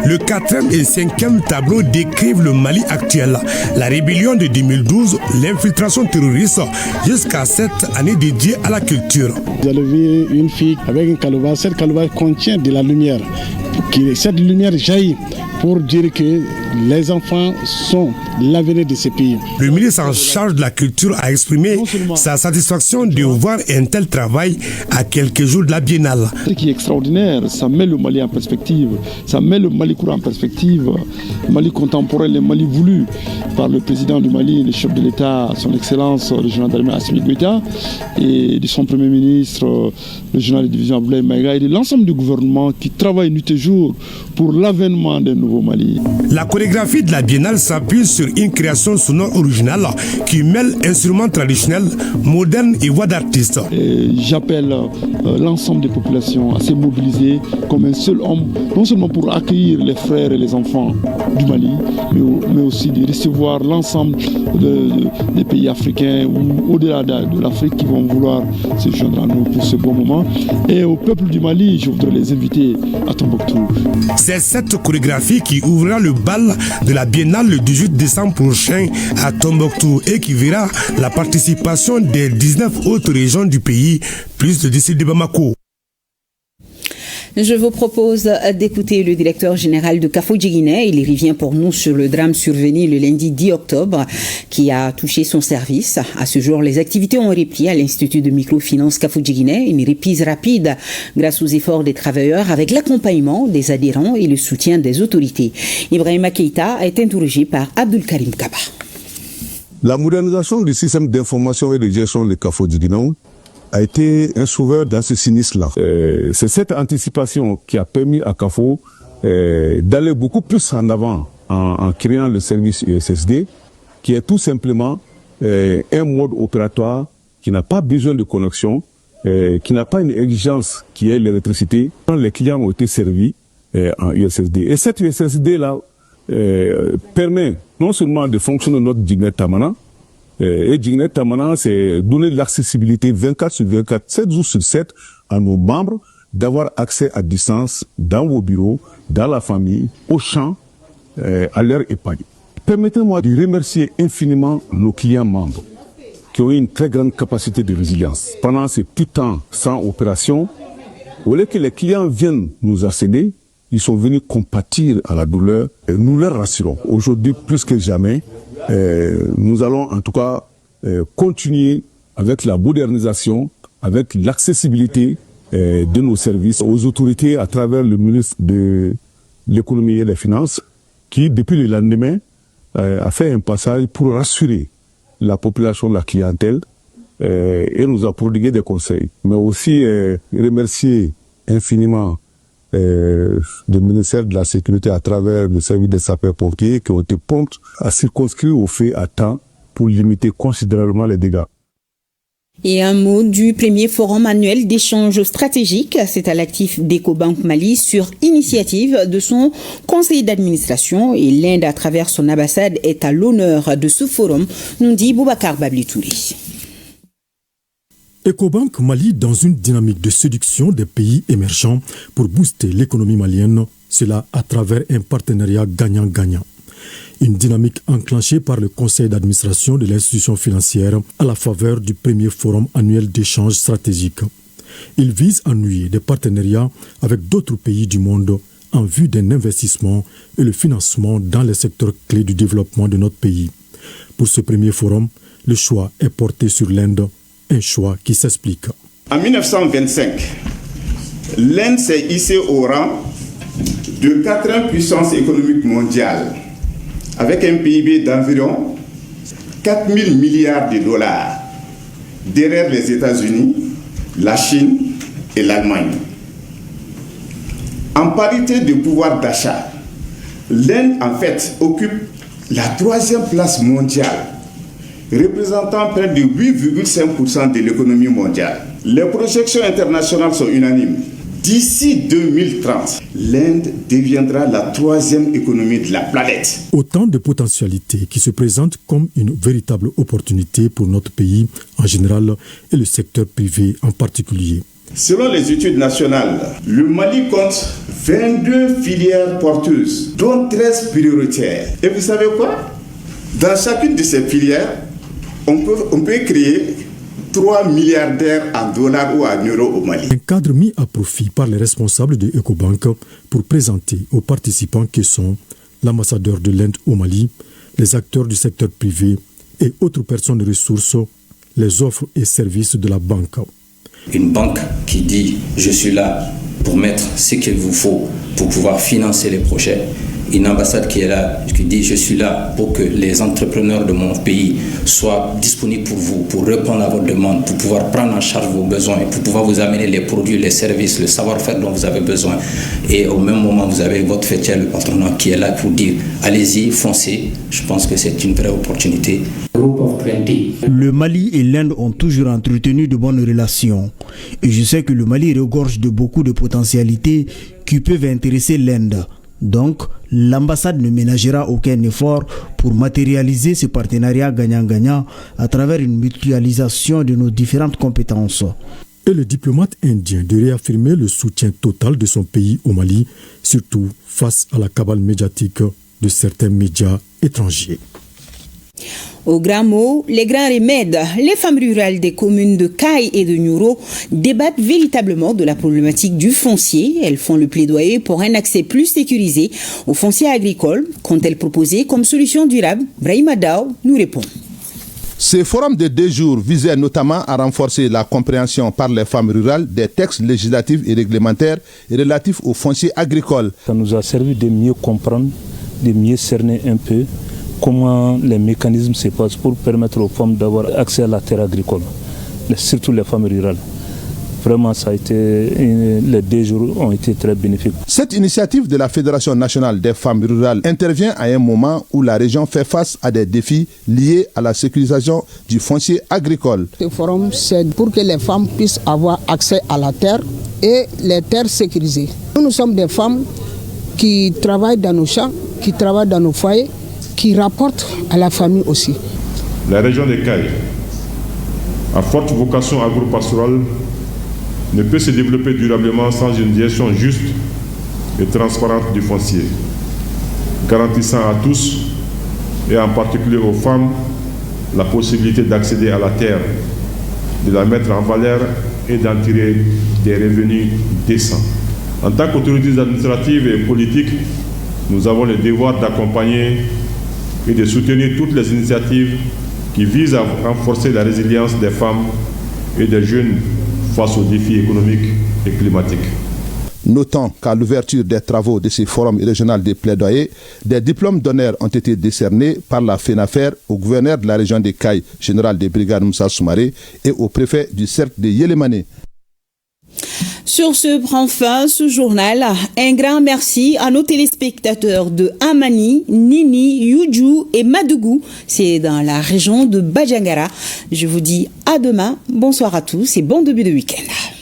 Speaker 5: Le 4e et 5e tableau décrivent le Mali actuel, la rébellion de 2012, l'infiltration terroriste, jusqu'à cette année dédiée à la culture.
Speaker 22: Vous avez vu une fille avec une calouba. Cette calouba contient de la lumière. Cette lumière jaillit pour dire que les enfants sont l'avenir de ce pays.
Speaker 5: Le ministre en charge de la culture a exprimé sa satisfaction de voir un tel travail à quelques jours de la Biennale.
Speaker 6: Ce qui est extraordinaire, ça met le Mali en perspective, ça met le Mali courant en perspective, le Mali contemporain, le Mali voulu par le président du Mali, le chef de l'État, son Excellence, le général d'armée Assimi Goïta, et de son premier ministre, le général de division Abdoulaye Maïga, et de l'ensemble du gouvernement qui travaille nuit et jour pour l'avènement d'un nouveau Mali.
Speaker 5: La chorégraphie de la Biennale s'appuie sur une création sonore originale qui mêle instruments traditionnels, modernes et voix d'artistes.
Speaker 6: J'appelle l'ensemble des populations à se mobiliser comme un seul homme, non seulement pour accueillir les frères et les enfants du Mali, mais aussi de recevoir l'ensemble des pays africains ou au-delà de l'Afrique qui vont vouloir se joindre à nous pour ce bon moment. Et au peuple du Mali, je voudrais les inviter à Tombouctou.
Speaker 5: C'est cette chorégraphie qui ouvrira le bal de la Biennale le 18 décembre prochain à Tombouctou et qui verra la participation des 19 autres régions du pays, plus le district de Bamako.
Speaker 1: Je vous propose d'écouter le directeur général de Kafouji-Guinée. Il revient pour nous sur le drame survenu le lundi 10 octobre qui a touché son service. À ce jour, les activités ont repris à l'Institut de microfinance Kafouji-Guinée. Une reprise rapide grâce aux efforts des travailleurs avec l'accompagnement des adhérents et le soutien des autorités. Ibrahima Keïta a été interrogé par Abdul Karim Kaba.
Speaker 7: La modernisation du système d'information et de gestion de Kafouji-Guinée a été un sauveur dans ce sinistre-là. C'est cette anticipation qui a permis à CAFO d'aller beaucoup plus en avant en créant le service USSD, qui est tout simplement un mode opératoire qui n'a pas besoin de connexion, qui n'a pas une exigence qui est l'électricité. Les clients ont été servis en USSD. Et cette USSD-là permet non seulement de fonctionner notre Dignet Tamana, et Dignet Tamana, c'est donner de l'accessibilité 24 sur 24, 7 jours sur 7 à nos membres, d'avoir accès à distance dans vos bureaux, dans la famille, au champ, à leur épargne. Permettez-moi de remercier infiniment nos clients membres qui ont eu une très grande capacité de résilience. Pendant ces petits temps sans opération, au lieu que les clients viennent nous accéder, ils sont venus compatir à la douleur. Et nous leur rassurons. Aujourd'hui, plus que jamais, nous allons en tout cas continuer avec la modernisation, avec l'accessibilité de nos services aux autorités à travers le ministre de l'économie et des finances qui, depuis le lendemain, a fait un passage pour rassurer la population, la clientèle et nous a prodigué des conseils. Mais aussi remercier infiniment le ministère de la Sécurité à travers le service des sapeurs-pompiers qui ont été prompts à circonscrire au fait à temps pour limiter considérablement les dégâts.
Speaker 1: Et un mot du premier forum annuel d'échange stratégique, c'est à l'actif d'Ecobank Mali sur initiative de son conseil d'administration et l'Inde à travers son ambassade est à l'honneur de ce forum, nous dit Boubacar Bablitouri.
Speaker 8: Ecobank Mali dans une dynamique de séduction des pays émergents pour booster l'économie malienne, cela à travers un partenariat gagnant-gagnant. Une dynamique enclenchée par le conseil d'administration de l'institution financière à la faveur du premier forum annuel d'échange stratégique. Il vise à nouer des partenariats avec d'autres pays du monde en vue d'un investissement et le financement dans les secteurs clés du développement de notre pays. Pour ce premier forum, le choix est porté sur l'Inde, un choix qui s'explique.
Speaker 9: En 1925, l'Inde s'est hissée au rang de 4e puissance économique mondiale, avec un PIB d'environ 4 000 milliards de dollars, derrière les États-Unis, la Chine et l'Allemagne. En parité de pouvoir d'achat, l'Inde en fait occupe la 3e place mondiale, représentant près de 8,5% de l'économie mondiale. Les projections internationales sont unanimes. D'ici 2030, l'Inde deviendra la 3e économie de la planète.
Speaker 8: Autant de potentialités qui se présentent comme une véritable opportunité pour notre pays en général et le secteur privé en particulier.
Speaker 9: Selon les études nationales, le Mali compte 22 filières porteuses, dont 13 prioritaires. Et vous savez quoi? Dans chacune de ces filières, on peut créer 3 milliardaires en dollars ou en euros au Mali.
Speaker 8: Un cadre mis à profit par les responsables de Ecobank pour présenter aux participants qui sont l'ambassadeur de l'Inde au Mali, les acteurs du secteur privé et autres personnes de ressources, les offres et services de la banque.
Speaker 17: Une banque qui dit « je suis là pour mettre ce qu'il vous faut pour pouvoir financer les projets », une ambassade qui est là, qui dit je suis là pour que les entrepreneurs de mon pays soient disponibles pour vous, pour répondre à vos demandes, pour pouvoir prendre en charge vos besoins et pour pouvoir vous amener les produits, les services, le savoir-faire dont vous avez besoin. Et au même moment, vous avez votre fêtière, le patronat, qui est là pour dire allez-y, foncez. Je pense que c'est une vraie opportunité.
Speaker 10: Le Mali et l'Inde ont toujours entretenu de bonnes relations. Et je sais que le Mali regorge de beaucoup de potentialités qui peuvent intéresser l'Inde. Donc, l'ambassade ne ménagera aucun effort pour matérialiser ce partenariat gagnant-gagnant à travers une mutualisation de nos différentes compétences.
Speaker 8: Et le diplomate indien de réaffirmer le soutien total de son pays au Mali, surtout face à la cabale médiatique de certains médias étrangers.
Speaker 1: Au grand mot, les grands remèdes, les femmes rurales des communes de Caille et de Nioro débattent véritablement de la problématique du foncier. Elles font le plaidoyer pour un accès plus sécurisé au foncier agricole. Qu'ont-elles proposé comme solution durable? Brahima Dao nous répond.
Speaker 11: Ce forum de 2 jours visait notamment à renforcer la compréhension par les femmes rurales des textes législatifs et réglementaires relatifs au foncier agricole.
Speaker 13: Ça nous a servi de mieux comprendre, de mieux cerner un peu comment les mécanismes se passent pour permettre aux femmes d'avoir accès à la terre agricole, surtout les femmes rurales. Vraiment, les 2 jours ont été très bénéfiques.
Speaker 11: Cette initiative de la Fédération nationale des femmes rurales intervient à un moment où la région fait face à des défis liés à la sécurisation du foncier agricole.
Speaker 15: Ce forum, c'est pour que les femmes puissent avoir accès à la terre et les terres sécurisées. Nous sommes des femmes qui travaillent dans nos champs, qui travaillent dans nos foyers, qui rapportent à la famille aussi.
Speaker 24: La région des Cailles, à forte vocation agro-pastorale, ne peut se développer durablement sans une gestion juste et transparente du foncier, garantissant à tous, et en particulier aux femmes, la possibilité d'accéder à la terre, de la mettre en valeur et d'en tirer des revenus décents. En tant qu'autorités administratives et politiques, nous avons le devoir d'accompagner et de soutenir toutes les initiatives qui visent à renforcer la résilience des femmes et des jeunes face aux défis économiques et climatiques.
Speaker 11: Notons qu'à l'ouverture des travaux de ce forum régional de plaidoyer, des diplômes d'honneur ont été décernés par la FENAFER au gouverneur de la région des Cailles, général des brigades Moussa Soumaré, et au préfet du cercle de Yélémané.
Speaker 1: Sur ce prend fin ce journal. Un grand merci à nos téléspectateurs de Amani, Nini, Yuju et Madougou. C'est dans la région de Badjangara. Je vous dis à demain. Bonsoir à tous et bon début de week-end.